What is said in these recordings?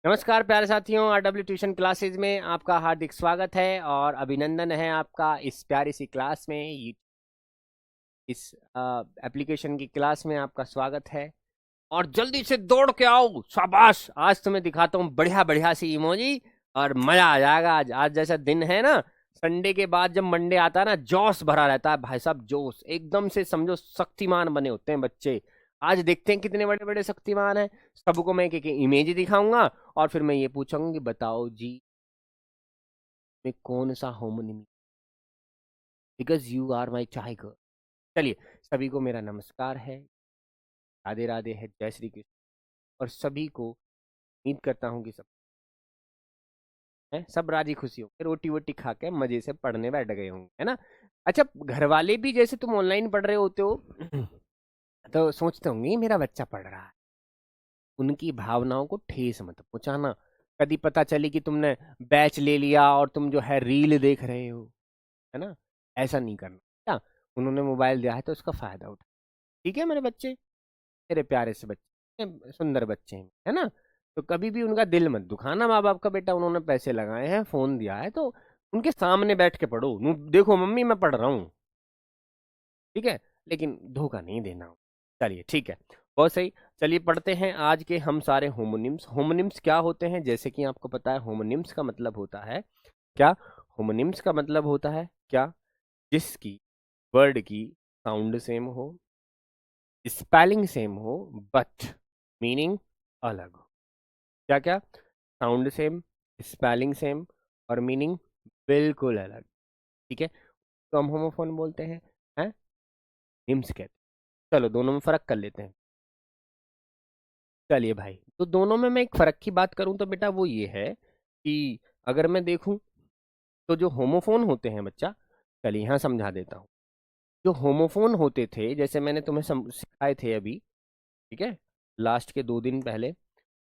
नमस्कार प्यारे साथियों, RW ट्यूशन क्लासेज में आपका हार्दिक स्वागत है और अभिनंदन है आपका इस प्यारी सी क्लास में। इस एप्लीकेशन की क्लास में आपका स्वागत है और जल्दी से दौड़ के आओ। शाबाश, आज तुम्हें दिखाता हूँ बढ़िया बढ़िया सी इमोजी और मजा आ जाएगा। आज आज जैसा दिन है ना, संडे के बाद जब मंडे आता है ना, जोश भरा रहता है भाई साहब, जोश एकदम से समझो शक्तिमान बने होते हैं बच्चे। आज देखते हैं कितने बड़े बड़े शक्तिमान हैं। सबको मैं एक इमेज दिखाऊंगा और फिर मैं ये पूछूंगा कि बताओ जी मैं कौन सा homonym, because you are my tiger. चलिए, सभी को मेरा नमस्कार है, राधे राधे है, जय श्री कृष्ण। और सभी को उम्मीद करता हूँ कि सब है, सब राजी खुशी होंगे, रोटी वोटी खा के मजे से पढ़ने बैठ गए होंगे, है ना। अच्छा, घर वाले भी जैसे तुम ऑनलाइन पढ़ रहे होते हो तो सोचते होंगे "ये मेरा बच्चा पढ़ रहा है"। उनकी भावनाओं को ठेस मत पहुंचाना। कभी पता चली कि तुमने बैच ले लिया और तुम जो है रील देख रहे हो, है ना, ऐसा नहीं करना। क्या, उन्होंने मोबाइल दिया है तो उसका फायदा उठा। ठीक है मेरे बच्चे, मेरे प्यारे से बच्चे, सुंदर बच्चे हैं, है ना। तो कभी भी उनका दिल मत दुखाना। माँ बाप का बेटा, उन्होंने पैसे लगाए हैं, फोन दिया है, तो उनके सामने बैठ के पढ़ो। देखो मम्मी मैं पढ़ रहा हूँ, ठीक है, लेकिन धोखा नहीं देना। चलिए ठीक है, बहुत सही। चलिए पढ़ते हैं आज के हम सारे होमोनिम्स। होमोनिम्स क्या होते हैं, जैसे कि आपको पता है होमोनिम्स का मतलब होता है क्या। होमोनिम्स का मतलब होता है क्या, जिसकी वर्ड की साउंड सेम हो, स्पेलिंग सेम हो, बट मीनिंग अलग हो। क्या क्या, साउंड सेम, स्पेलिंग सेम और मीनिंग बिल्कुल अलग। ठीक है, तो हम होमोफोन बोलते हैं निम्स कहते हैं। चलो दोनों में फर्क कर लेते हैं। चलिए भाई, तो दोनों में मैं एक फर्क की बात करूं तो बेटा वो ये है कि अगर मैं देखूं तो जो होमोफोन होते हैं बच्चा, चलिए यहाँ समझा देता हूँ। जो होमोफोन होते थे, जैसे मैंने तुम्हें सिखाए थे अभी, ठीक है, लास्ट के 2 दिन पहले।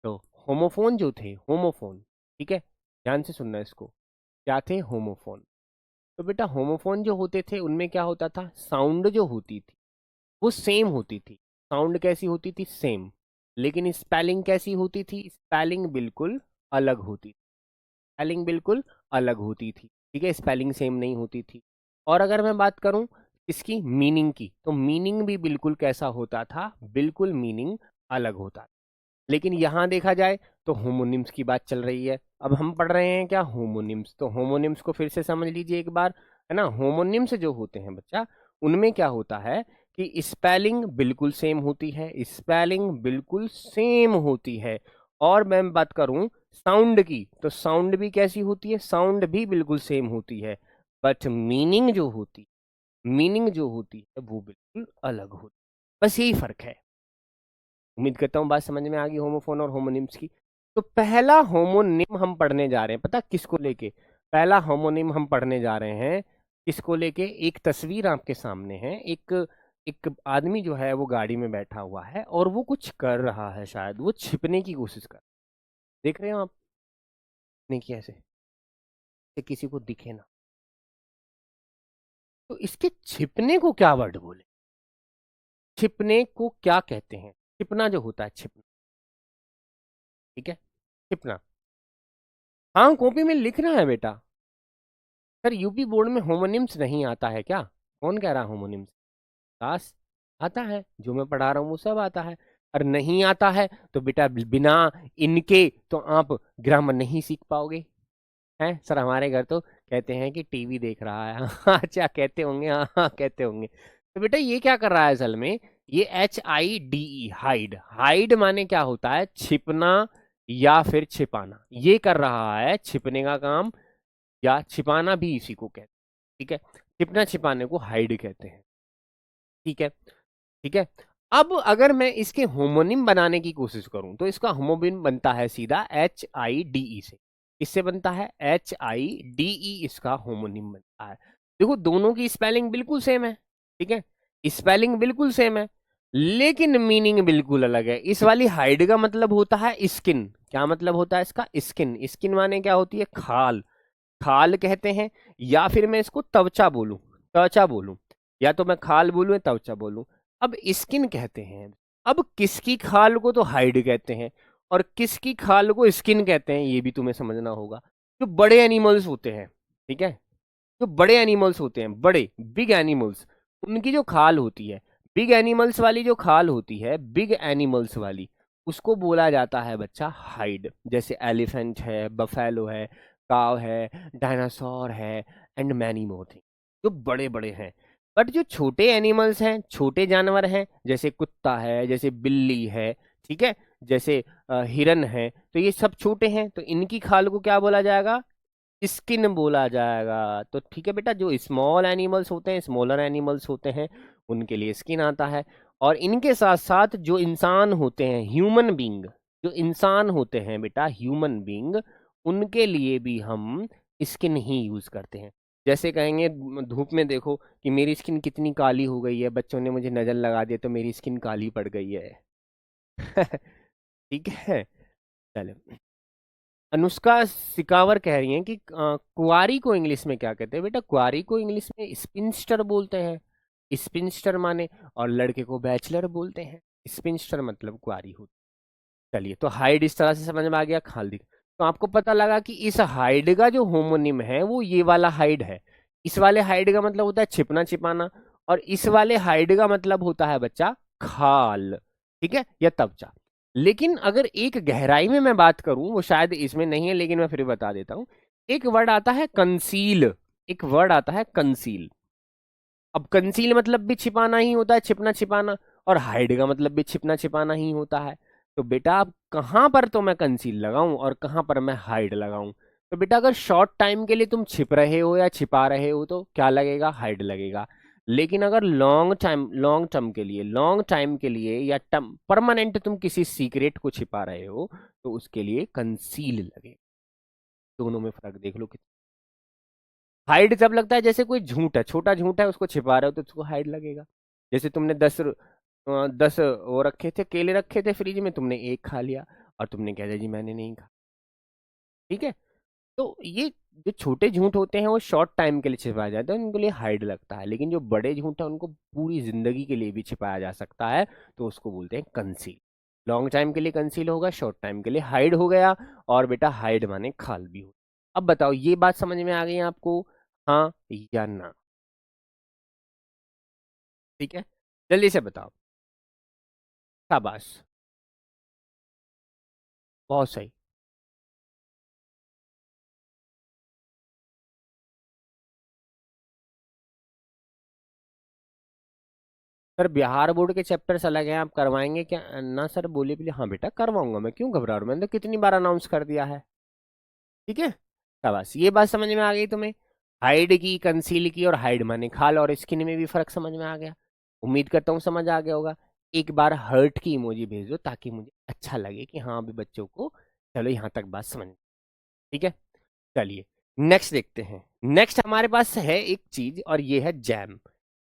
तो होमोफोन जो थे, होमोफोन, ठीक है, ध्यान से सुनना इसको, क्या थे होमोफोन। तो बेटा होमोफोन जो होते थे उनमें क्या होता था, साउंड जो होती थी वो सेम होती थी। साउंड कैसी होती थी, सेम, लेकिन स्पेलिंग कैसी होती थी, स्पेलिंग बिल्कुल अलग होती थी। स्पेलिंग बिल्कुल अलग होती थी, ठीक है, स्पेलिंग सेम नहीं होती थी। और अगर मैं बात करूं इसकी मीनिंग की, तो मीनिंग भी बिल्कुल कैसा होता था, बिल्कुल मीनिंग अलग होता था। लेकिन यहां देखा जाए तो होमोनिम्स की बात चल रही है। अब हम पढ़ रहे हैं क्या, होमोनिम्स। तो होमोनिम्स को फिर से समझ लीजिए एक बार, है ना। होमोनिम्स जो होते हैं बच्चा, उनमें क्या होता है कि स्पेलिंग बिल्कुल सेम होती है, स्पेलिंग बिल्कुल सेम होती है। और मैं बात करूं साउंड की, तो साउंड भी कैसी होती है, साउंड भी बिल्कुल सेम होती है, बट मीनिंग जो होती है वो बिल्कुल अलग होती है। बस यही फर्क है। उम्मीद करता हूँ बात समझ में आ गई होमोफोन और होमोनिम्स की। तो पहला होमोनिम हम पढ़ने जा रहे हैं, पता किसको लेके। पहला होमोनिम हम पढ़ने जा रहे हैं किसको लेके, एक तस्वीर आपके सामने है। एक एक आदमी जो है वो गाड़ी में बैठा हुआ है और वो कुछ कर रहा है, शायद वो छिपने की कोशिश कर, देख रहे हो आप, नहीं किया ऐसे कि किसी को दिखे ना। तो इसके छिपने को क्या वर्ड बोले, छिपने को क्या कहते हैं, छिपना जो होता है, छिपना, ठीक है, छिपना। हाँ, कॉपी में लिखना है बेटा। सर यूपी बोर्ड में होमोनिम्स नहीं आता है क्या, कौन कह रहा होमोनिम्स, काश आता है, जो मैं पढ़ा रहा हूँ वो सब आता है। और नहीं आता है तो बेटा बिना इनके तो आप ग्रामर नहीं सीख पाओगे। हैं सर, हमारे घर तो कहते हैं कि टीवी देख रहा है अच्छा कहते होंगे, हाँ हाँ कहते होंगे। तो बेटा ये क्या कर रहा है असल में, ये HIDE, हाइड, हाइड माने क्या होता है, छिपना या फिर छिपाना, ये कर रहा है छिपने का काम, या छिपाना भी इसी को कहते हैं, ठीक है। छिपना छिपाने को हाइड कहते हैं, ठीक है, ठीक है। अब अगर मैं इसके होमोनिम बनाने की कोशिश करूं तो इसका होमोनिम बनता है सीधा HIDE से। इससे बनता है HIDE, इसका होमोनिम बनता है। देखो दोनों की स्पेलिंग बिल्कुल सेम है, ठीक है, स्पेलिंग बिल्कुल सेम है, लेकिन मीनिंग बिल्कुल अलग है। इस वाली हाइड का मतलब होता है स्किन। क्या मतलब होता है इसका, स्किन। स्किन माने क्या होती है, खाल, खाल कहते हैं। या फिर मैं इसको त्वचा बोलूं, त्वचा बोलूं, या तो मैं खाल बोलूं या त्वचा बोलूं। अब स्किन कहते हैं, अब किसकी खाल को तो हाइड कहते हैं, और किसकी खाल को स्किन कहते हैं, ये भी तुम्हें समझना होगा। जो बड़े एनिमल्स होते हैं, ठीक है, जो बड़े एनिमल्स होते हैं, बड़े बिग एनिमल्स, उनकी जो खाल होती है, बिग एनिमल्स वाली जो खाल होती है, बिग एनिमल्स वाली, उसको बोला जाता है बच्चा हाइड। जैसे एलिफेंट है, बफेलो है, काव है, डायनासोर है, एंड मैनी मोर थिंग, जो बड़े बड़े हैं। बट जो छोटे एनिमल्स हैं, छोटे जानवर हैं, जैसे कुत्ता है, जैसे बिल्ली है, ठीक है, जैसे हिरन है, तो ये सब छोटे हैं, तो इनकी खाल को क्या बोला जाएगा, स्किन बोला जाएगा। तो ठीक है बेटा, जो स्मॉल एनिमल्स होते हैं, स्मॉलर एनिमल्स होते हैं, उनके लिए स्किन आता है। और इनके साथ साथ जो इंसान होते हैं, ह्यूमन बींग, जो इंसान होते हैं बेटा, ह्यूमन बींग, उनके लिए भी हम स्किन ही यूज करते हैं। जैसे कहेंगे धूप में देखो कि मेरी स्किन कितनी काली हो गई है, बच्चों ने मुझे नजर लगा दिया तो मेरी स्किन काली पड़ गई है। ठीक है, चलो। अनुष्का सिकावर कह रही हैं कि कुंवारी को इंग्लिश में क्या कहते हैं बेटा, कुंवारी को इंग्लिश में स्पिंस्टर बोलते हैं। स्पिंस्टर माने, और लड़के को बैचलर बोलते हैं। स्पिंस्टर मतलब कुंवारी हो। चलिए, तो हाइड इस तरह से समझ में आ गया, खाल दिख। तो आपको पता लगा कि इस हाइड का जो होमोनिम है वो ये वाला हाइड है। इस वाले हाइड का मतलब होता है छिपना छिपाना, और इस वाले हाइड का मतलब होता है बच्चा खाल, ठीक है, या तवचा। लेकिन अगर एक गहराई में मैं बात करूं, वो शायद इसमें नहीं है लेकिन मैं फिर बता देता हूं। एक वर्ड आता है कंसील, एक वर्ड आता है कंसील। अब कंसील मतलब भी छिपाना ही होता है, छिपना छिपाना, और हाइड का मतलब भी छिपना छिपाना ही होता है। तो बेटा अब कहां पर तो मैं कंसील लगाऊं और कहां पर मैं हाइड लगाऊं। तो बेटा अगर शॉर्ट टाइम के लिए तुम छिप रहे हो या छिपा रहे हो तो क्या लगेगा, हाइड लगेगा। लेकिन अगर लॉन्ग टाइम के लिए या परमानेंट तुम किसी सीक्रेट को छिपा रहे हो तो उसके लिए कंसील लगेगा। दोनों में फर्क देख लो। हाइड जब लगता है जैसे कोई झूठ है, छोटा झूठ है, उसको छिपा रहे हो तो उसको हाइड लगेगा। जैसे तुमने 10 वो रखे थे, केले रखे थे फ्रिज में, तुमने एक खा लिया और तुमने कह दिया जी मैंने नहीं खा, ठीक है। तो ये जो छोटे झूठ होते हैं वो शॉर्ट टाइम के लिए छिपाए जाते हैं, उनके लिए हाइड लगता है। लेकिन जो बड़े झूठ है उनको पूरी जिंदगी के लिए भी छिपाया जा सकता है, तो उसको बोलते हैं कंसील। लॉन्ग टाइम के लिए कंसील होगा, शॉर्ट टाइम के लिए हाइड हो गया। और बेटा हाइड माने खाल भी हो। अब बताओ ये बात समझ में आ गई है आपको, हाँ या ना? ठीक है, जल्दी से बताओ। शाबाश, बहुत सही। सर बिहार बोर्ड के चैप्टर्स अलग हैं, आप करवाएंगे क्या ना सर? बोलिए बोलिए, हाँ बेटा करवाऊंगा, मैं क्यों घबरा रहा हूँ, मैंने तो कितनी बार अनाउंस कर दिया है। ठीक है, शाबाश, ये बात समझ में आ गई तुम्हें। हाइड की, कंसील की, और हाइड माने खाल और स्किन में भी फर्क समझ में आ गया। उम्मीद करता हूँ समझ आ गया होगा। एक बार हर्ट की इमोजी भेज दो ताकि मुझे अच्छा लगे कि हाँ अभी बच्चों को चलो यहाँ तक बात समझ। ठीक है, चलिए नेक्स्ट देखते हैं। नेक्स्ट हमारे पास है एक चीज और ये है जैम।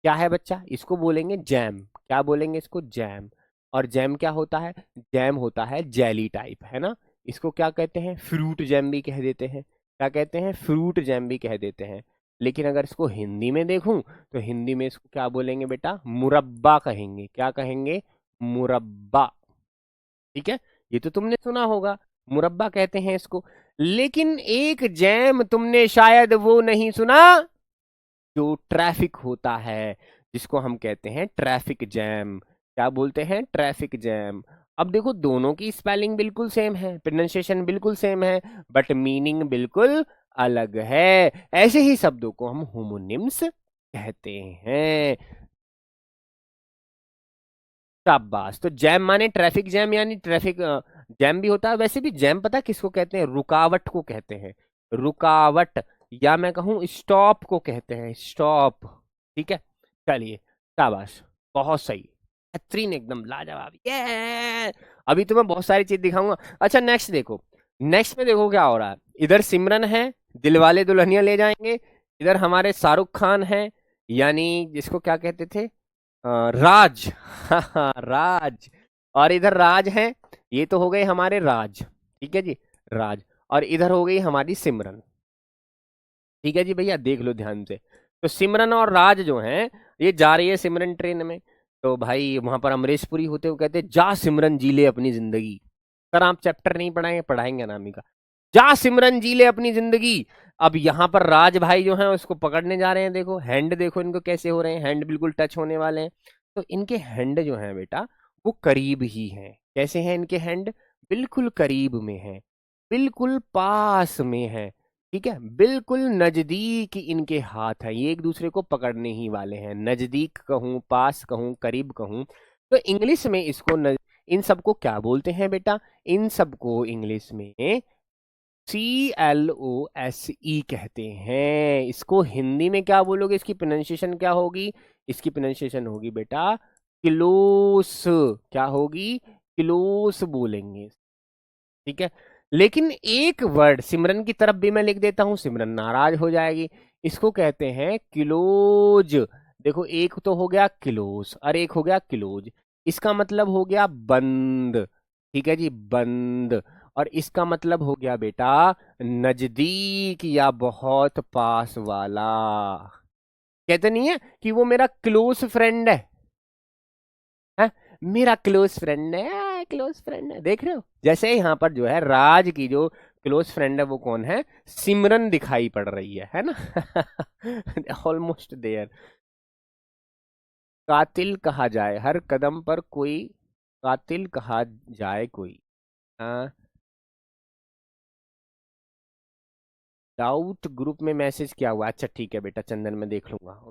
क्या है बच्चा, इसको बोलेंगे जैम। क्या बोलेंगे इसको, जैम। और जैम क्या होता है, जैम होता है जेली टाइप, है ना। इसको क्या कहते हैं, फ्रूट जैम भी कह देते हैं। क्या कहते हैं, फ्रूट जैम भी कह देते हैं। लेकिन अगर इसको हिंदी में देखूं तो हिंदी में इसको क्या बोलेंगे बेटा, मुरब्बा कहेंगे। क्या कहेंगे, मुरब्बा। ठीक है, ये तो तुमने सुना होगा, मुरब्बा कहते हैं इसको। लेकिन एक जैम तुमने शायद वो नहीं सुना जो ट्रैफिक होता है, जिसको हम कहते हैं ट्रैफिक जैम। क्या बोलते हैं, ट्रैफिक जैम। अब देखो दोनों की स्पेलिंग बिल्कुल सेम है, प्रोनाउंसिएशन बिल्कुल सेम है, बट मीनिंग बिल्कुल अलग है। ऐसे ही शब्दों को हम होमोनिम्स कहते हैं। शाबाश, तो जैम माने ट्रैफिक जैम, यानी ट्रैफिक जैम भी होता है। वैसे भी जैम पता है किसको कहते हैं, रुकावट को कहते हैं, रुकावट। या मैं कहूं स्टॉप को कहते हैं, स्टॉप। ठीक है, चलिए, शाबाश, बहुत सही, बेहतरीन, एकदम लाजवाब, ये। अभी तो मैं बहुत सारी चीज दिखाऊंगा। अच्छा नेक्स्ट देखो, नेक्स्ट में देखो क्या हो रहा है। इधर सिमरन है, दिलवाले दुल्हनिया ले जाएंगे। इधर हमारे शाहरुख खान है, यानी जिसको क्या कहते थे, राज। हाँ राज। और इधर राज है, ये तो हो गए हमारे राज, ठीक है जी, राज। और इधर हो गई हमारी सिमरन। ठीक है जी भैया, देख लो ध्यान से। तो सिमरन और राज जो हैं, ये जा रही है सिमरन ट्रेन में। तो भाई वहां पर अमरीश पुरी होते हुए कहते जा सिमरन जी ले अपनी जिंदगी। सर आप चैप्टर नहीं पढ़ाएंगे? पढ़ाएंगे अनामिका। जा सिमरन जी ले अपनी जिंदगी। अब यहाँ पर राज भाई जो है उसको पकड़ने जा रहे हैं, देखो हैंड देखो इनको कैसे हो रहे हैं, हैंड बिल्कुल टच होने वाले हैं। तो इनके हैंड जो है बेटा वो करीब ही हैं। कैसे हैं इनके हैंड? बिल्कुल करीब में है, बिल्कुल पास में है, ठीक है, बिल्कुल नजदीक इनके हाथ है, ये एक दूसरे को पकड़ने ही वाले हैं। नजदीक कहूं, पास कहूं, करीब कहूं, तो इंग्लिश में इसको इन सबको क्या बोलते हैं बेटा? इन सबको इंग्लिश में CLOSE कहते हैं। इसको हिंदी में क्या बोलोगे? इसकी प्रोनाउंसिएशन क्या होगी? इसकी प्रोनाउंसिएशन होगी बेटा क्लोस। क्या होगी? क्लोस बोलेंगे, ठीक है। लेकिन एक वर्ड सिमरन की तरफ भी मैं लिख देता हूं, सिमरन नाराज हो जाएगी। इसको कहते हैं क्लोज। देखो एक तो हो गया क्लोज और एक हो गया क्लोज। इसका मतलब हो गया बंद, ठीक है जी, बंद। और इसका मतलब हो गया बेटा नजदीक या बहुत पास वाला। कहते नहीं है कि वो मेरा क्लोज फ्रेंड है, मेरा क्लोज फ्रेंड है, क्लोज फ्रेंड है। देख रहे हो जैसे यहाँ पर जो है राज की जो क्लोज फ्रेंड है वो कौन है? सिमरन दिखाई पड़ रही है ना। Almost there. कातिल कहा जाए हर कदम पर कोई, कातिल कहा जाए कोई। डाउट ग्रुप में मैसेज किया हुआ, अच्छा ठीक है बेटा चंदन मैं देख लूंगा।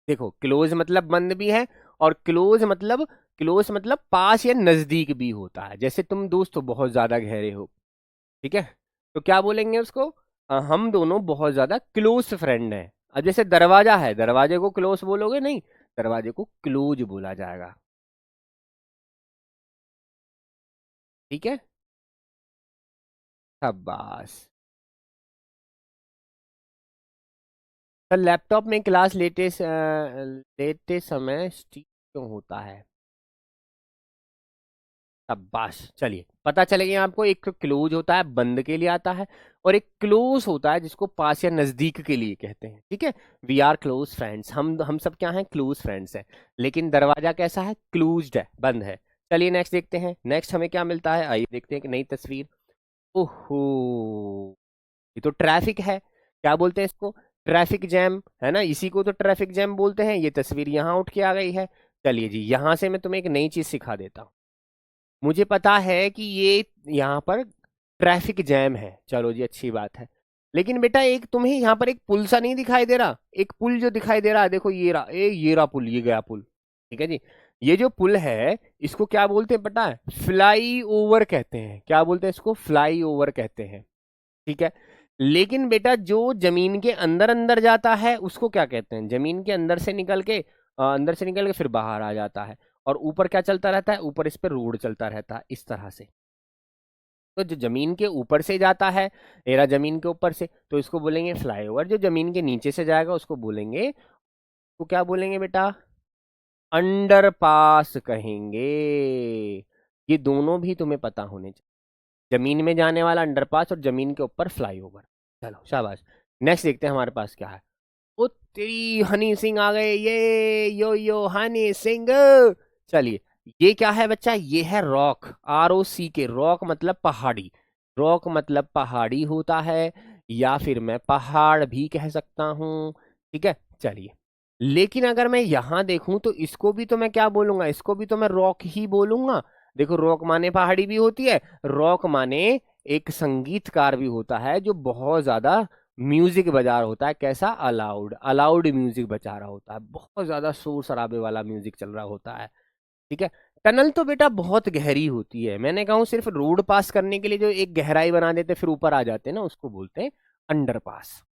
देखो क्लोज मतलब बंद भी है, और क्लोज मतलब पास या नजदीक भी होता है। जैसे तुम दोस्त हो बहुत ज्यादा गहरे हो, ठीक है, तो क्या बोलेंगे उसको? हम दोनों बहुत ज्यादा क्लोज फ्रेंड हैं। अब जैसे दरवाजा है, दरवाजे को क्लोज बोलोगे नहीं, दरवाजे को क्लोज बोला जाएगा, ठीक है। शाबाश। सर लैपटॉप में क्लास लेते समय स्टिक क्यों होता है? शाबाश, चलिए पता चलेगा आपको। एक तो क्लोज होता है बंद के लिए आता है, और एक क्लोज होता है जिसको पास या नजदीक के लिए कहते हैं, ठीक है। वी आर क्लोज फ्रेंड्स, हम सब क्या हैं? क्लोज फ्रेंड्स हैं। लेकिन दरवाजा कैसा है? क्लोज्ड है, बंद है। चलिए नेक्स्ट देखते हैं, नेक्स्ट हमें क्या मिलता है, आइए देखते हैं कि नई तस्वीर। ओहो, ये तो ट्रैफिक है। क्या बोलते हैं इसको? ट्रैफिक जैम, है ना, इसी को तो ट्रैफिक जैम बोलते हैं। ये तस्वीर यहाँ उठ के आ गई है। चलिए जी, यहाँ से मैं तुम्हें एक नई चीज सिखा देता हूँ। मुझे पता है कि ये यहाँ पर ट्रैफिक जैम है, चलो जी अच्छी बात है। लेकिन बेटा एक तुम्हें यहाँ पर एक पुल सा नहीं दिखाई दे रहा? एक पुल जो दिखाई दे रहा है, देखो ये रहा, ये रहा पुल, ये गया पुल, ठीक है जी। ये जो पुल है इसको क्या बोलते हैं पता है? फ्लाई ओवर कहते हैं। क्या बोलते हैं इसको? फ्लाई ओवर कहते हैं, ठीक है। लेकिन बेटा जो जमीन के अंदर अंदर जाता है उसको क्या कहते हैं? जमीन के अंदर से निकल के अंदर से निकल के फिर बाहर आ जाता है, और ऊपर क्या चलता रहता है? ऊपर इस पे रोड चलता रहता है इस तरह से। तो जो जमीन के ऊपर से जाता है, एरा जमीन के ऊपर से, तो इसको बोलेंगे फ्लाईओवर। जो जमीन के नीचे से जाएगा उसको बोलेंगे, तो क्या बोलेंगे बेटा? अंडरपास कहेंगे। ये दोनों भी तुम्हें पता होने चाहिए, जमीन में जाने वाला अंडरपास और जमीन के ऊपर फ्लाईओवर। चलो शाबाश। नेक्स्ट देखते हैं हमारे पास क्या है। ओ तेरी, हनी सिंह आ गए, ये यो हनी सिंह। चलिए, ये क्या है बच्चा? ये है रॉक, ROC के। रॉक मतलब पहाड़ी, रॉक मतलब पहाड़ी होता है, या फिर मैं पहाड़ भी कह सकता हूँ, ठीक है। चलिए, लेकिन अगर मैं यहां देखूं तो इसको भी तो मैं क्या बोलूंगा? इसको भी तो मैं रॉक ही बोलूंगा। देखो रॉक माने पहाड़ी भी होती है, रॉक माने एक संगीतकार भी होता है जो बहुत ज्यादा म्यूजिक बजा रहा होता है। कैसा? अलाउड, अलाउड म्यूजिक बजा रहा होता है, बहुत ज्यादा शोर शराबे वाला म्यूजिक चल रहा होता है, ठीक है। टनल तो बेटा बहुत गहरी होती है, मैंने कहा सिर्फ रोड पास करने के लिए जो एक गहराई बना देते फिर ऊपर आ जाते हैं ना, उसको बोलते हैं अंडरपास।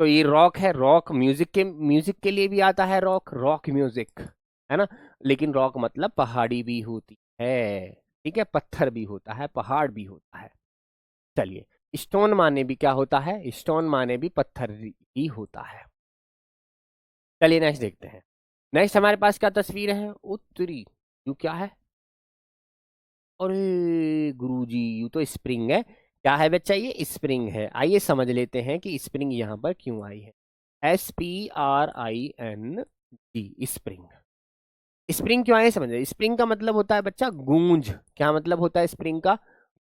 तो ये रॉक है, रॉक म्यूजिक के लिए भी आता है, रॉक रॉक म्यूजिक, है ना। लेकिन रॉक मतलब पहाड़ी भी होती है, ठीक है, पत्थर भी होता है, पहाड़ भी होता है। चलिए, स्टोन माने भी क्या होता है? स्टोन माने भी पत्थर ही होता है। चलिए नेक्स्ट देखते हैं। नेक्स्ट हमारे पास क्या तस्वीर है? उत्तरी, यू क्या है? अरे गुरुजी, यू तो स्प्रिंग है। क्या है बच्चा? ये स्प्रिंग है। आइए समझ लेते हैं कि स्प्रिंग यहाँ पर क्यों आई है। SPRING, spring. स्प्रिंग क्यों आए समझ, स्प्रिंग का मतलब होता है बच्चा गूंज। क्या मतलब होता है स्प्रिंग का?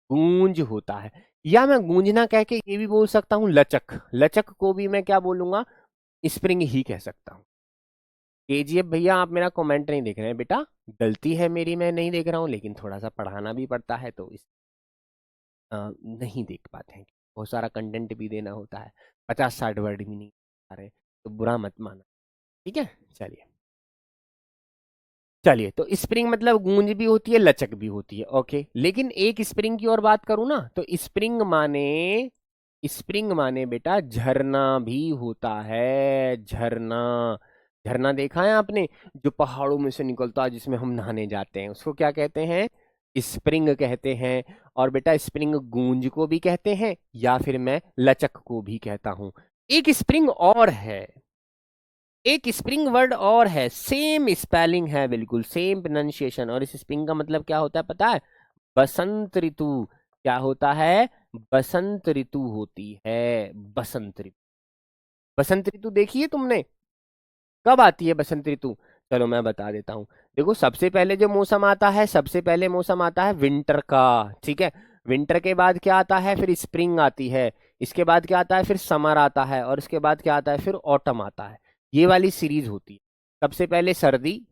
गूंज होता है। या मैं गूंजना कह के ये भी बोल सकता हूँ लचक, लचक को भी मैं क्या बोलूंगा? स्प्रिंग ही कह सकता हूँ। केजीएफ भैया आप मेरा कमेंट नहीं देख रहे हैं बेटा, गलती है मेरी, मैं नहीं देख रहा हूँ, लेकिन थोड़ा सा पढ़ाना भी पड़ता है तो नहीं देख पाते हैं, बहुत सारा कंटेंट भी देना होता है, 50-60 वर्ड भी नहीं आ रहे, तो बुरा मत माना। ठीक है, चलिए चलिए। तो स्प्रिंग मतलब गूंज भी होती है, लचक भी होती है, ओके। लेकिन एक स्प्रिंग की और बात करूं ना, तो स्प्रिंग माने बेटा झरना भी होता है, झरना। झरना देखा है आपने, जो पहाड़ों में से निकलता है, जिसमें हम नहाने जाते हैं, उसको क्या कहते हैं? स्प्रिंग कहते हैं। और बेटा स्प्रिंग गूंज को भी कहते हैं, या फिर मैं लचक को भी कहता हूं। एक स्प्रिंग और है, एक स्प्रिंग वर्ड और है, सेम स्पेलिंग है, बिल्कुल सेम प्रोनाउंसिएशन, और इस स्प्रिंग का मतलब क्या होता है पता है? बसंत ऋतु। क्या होता है? बसंत ऋतु होती है, बसंत ऋतु। बसंत ऋतु देखी है तुमने? कब आती है बसंत ऋतु? चलो मैं बता देता हूँ। देखो सबसे पहले जो मौसम आता है, सबसे पहले मौसम आता है विंटर का, ठीक है। विंटर के बाद क्या आता है? फिर स्प्रिंग आती है। इसके बाद क्या आता है? फिर समर आता है। और इसके बाद क्या आता है? फिर ऑटम आता है। ये वाली सीरीज होती है। सबसे पहले सर्दी,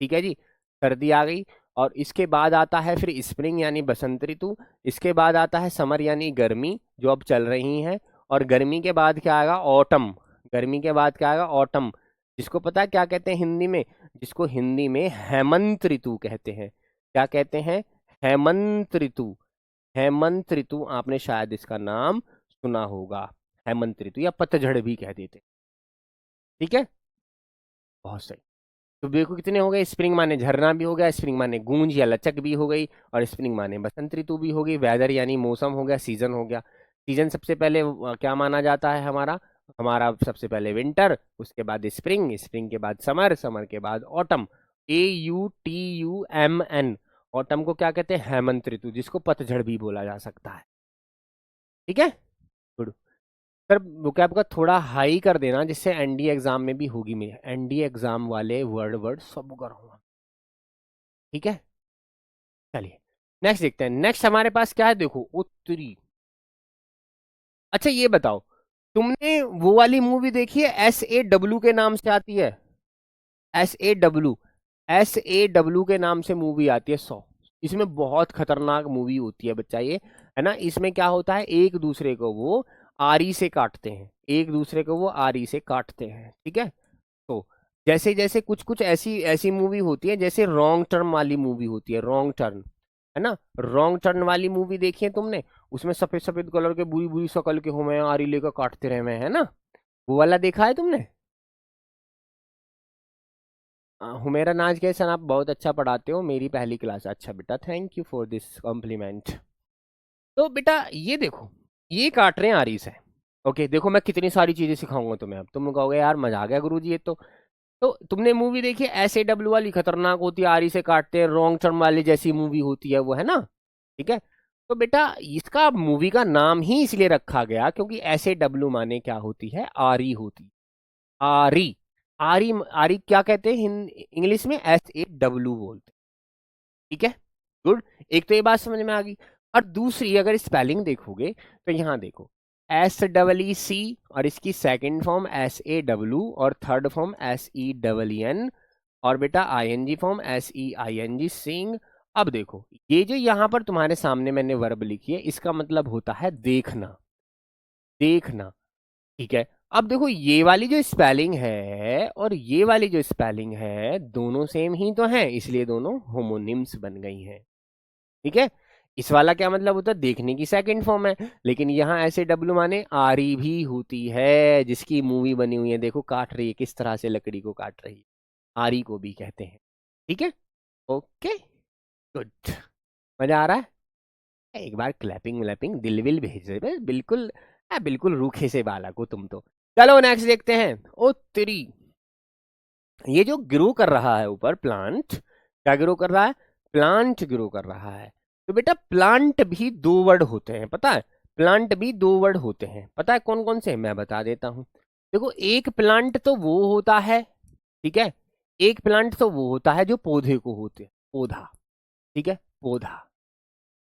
ठीक है जी, सर्दी आ गई। और इसके बाद आता है फिर स्प्रिंग यानी बसंत ऋतु। इसके बाद आता है समर यानी गर्मी, जो अब चल रही है। और गर्मी के बाद क्या आएगा? ऑटम। गर्मी के बाद क्या आएगा? ऑटम। जिसको पता है क्या कहते हैं हिंदी में? जिसको हिंदी में हेमंत ऋतु कहते हैं। क्या कहते हैं? हेमंत ऋतु। हेमंत ऋतु, आपने शायद इसका नाम सुना होगा, हेमंत ऋतु, या पतझड़ भी कह देते हैं। ठीक है, बहुत सही। तो देखो कितने हो गए, स्प्रिंग माने झरना भी हो गया, स्प्रिंग माने गूंज या लचक भी हो गई, और स्प्रिंग माने बसंत ऋतु भी हो गई, वेदर यानी मौसम हो गया, सीजन हो गया। सीजन सबसे पहले क्या माना जाता है हमारा? हमारा सबसे पहले विंटर, उसके बाद स्प्रिंग, स्प्रिंग के बाद समर, समर के बाद ऑटम। AUTUMN। ऑटम को क्या कहते हैं? हेमंत ऋतु, जिसको पतझड़ भी बोला जा सकता है। ठीक है, गुड। सर vocab का थोड़ा हाई कर देना, जिससे एनडीए एग्जाम में भी होगी, मेरे एनडीए एग्जाम वाले वर्ड वर्ड सब करूंगा। ठीक है, चलिए नेक्स्ट देखते हैं। नेक्स्ट हमारे पास क्या है, देखो उत्तरी। अच्छा ये बताओ, तुमने वो वाली मूवी देखी है SAW के नाम से आती है? SAW, SAW के नाम से मूवी आती है 100। इसमें बहुत खतरनाक मूवी होती है बच्चा ये, है ना। इसमें क्या होता है, एक दूसरे को वो आरी से काटते हैं, एक दूसरे को वो आरी से काटते हैं, ठीक है। तो जैसे जैसे कुछ कुछ ऐसी ऐसी मूवी होती है, जैसे रॉन्ग टर्न वाली मूवी होती है, रॉन्ग टर्न, है ना। रॉन्ग टर्न वाली मूवी देखी है तुमने? उसमें सफेद सफेद कलर के बुरी बुरी शकल के हो, मैं आरी लेकर काटते रहे मैं, है ना। वो वाला देखा है तुमने? हुमेरा नाज के सर, आप बहुत अच्छा पढ़ाते हो, मेरी पहली क्लास। अच्छा बेटा, thank you for this complement. तो बेटा ये देखो, ये काट रहे हैं आरी से। ओके देखो, मैं कितनी सारी चीजें सिखाऊंगा तुम्हें, अब तुम कहोगे यार मजा आ गया गुरुजी ये तो तुमने मूवी देखी है SAW वाली? खतरनाक होती है, आरी से काटते हैं, रॉन्ग टर्न वाली जैसी मूवी होती है वो, है ना। ठीक है, तो बेटा इसका मूवी का नाम ही इसलिए रखा गया क्योंकि SAW माने क्या होती है? आरी होती। आरी, आरी, आरी क्या कहते हैं इंग्लिश में? SAW बोलते हैं। ठीक है, गुड। एक तो ये बात समझ में आ गई। और दूसरी अगर स्पेलिंग देखोगे तो यहाँ देखो, SEEC, और इसकी सेकंड फॉर्म SAW, और थर्ड फॉर्म SEEN, और बेटा ING फॉर्म SEING, सिंग। अब देखो ये जो यहाँ पर तुम्हारे सामने मैंने वर्ब लिखी है, इसका मतलब होता है देखना, देखना। ठीक है, अब देखो ये वाली जो स्पेलिंग है और ये वाली जो स्पेलिंग है, दोनों सेम ही तो हैं, इसलिए दोनों होमोनिम्स बन गई हैं। ठीक है, इस वाला क्या मतलब होता है? देखने की सेकंड फॉर्म है। लेकिन यहाँ ऐसे डब्ल्यू माने आरी भी होती है, जिसकी मूवी बनी हुई है, देखो काट रही है किस तरह से, लकड़ी को काट रही है, आरी को भी कहते हैं। ठीक है, ओके, गुड। मजा आ रहा है? एक बार क्लैपिंग व्लैपिंग दिल विल भेज दे बस, बिल्कुल बिल्कुल रूखे से बालक हो तुम तो। चलो नेक्स्ट देखते हैं। ओ तेरी, ये जो ग्रो कर रहा है ऊपर प्लांट, क्या ग्रो कर रहा है? प्लांट ग्रो कर रहा है। तो बेटा प्लांट भी दो वर्ड होते हैं, पता है? प्लांट भी दो वर्ड होते हैं, पता है कौन कौन से? मैं बता देता हूं। देखो एक प्लांट तो वो होता है, ठीक है, एक प्लांट तो वो होता है जो पौधे को होते हैं, पौधा, ठीक है, पौधा,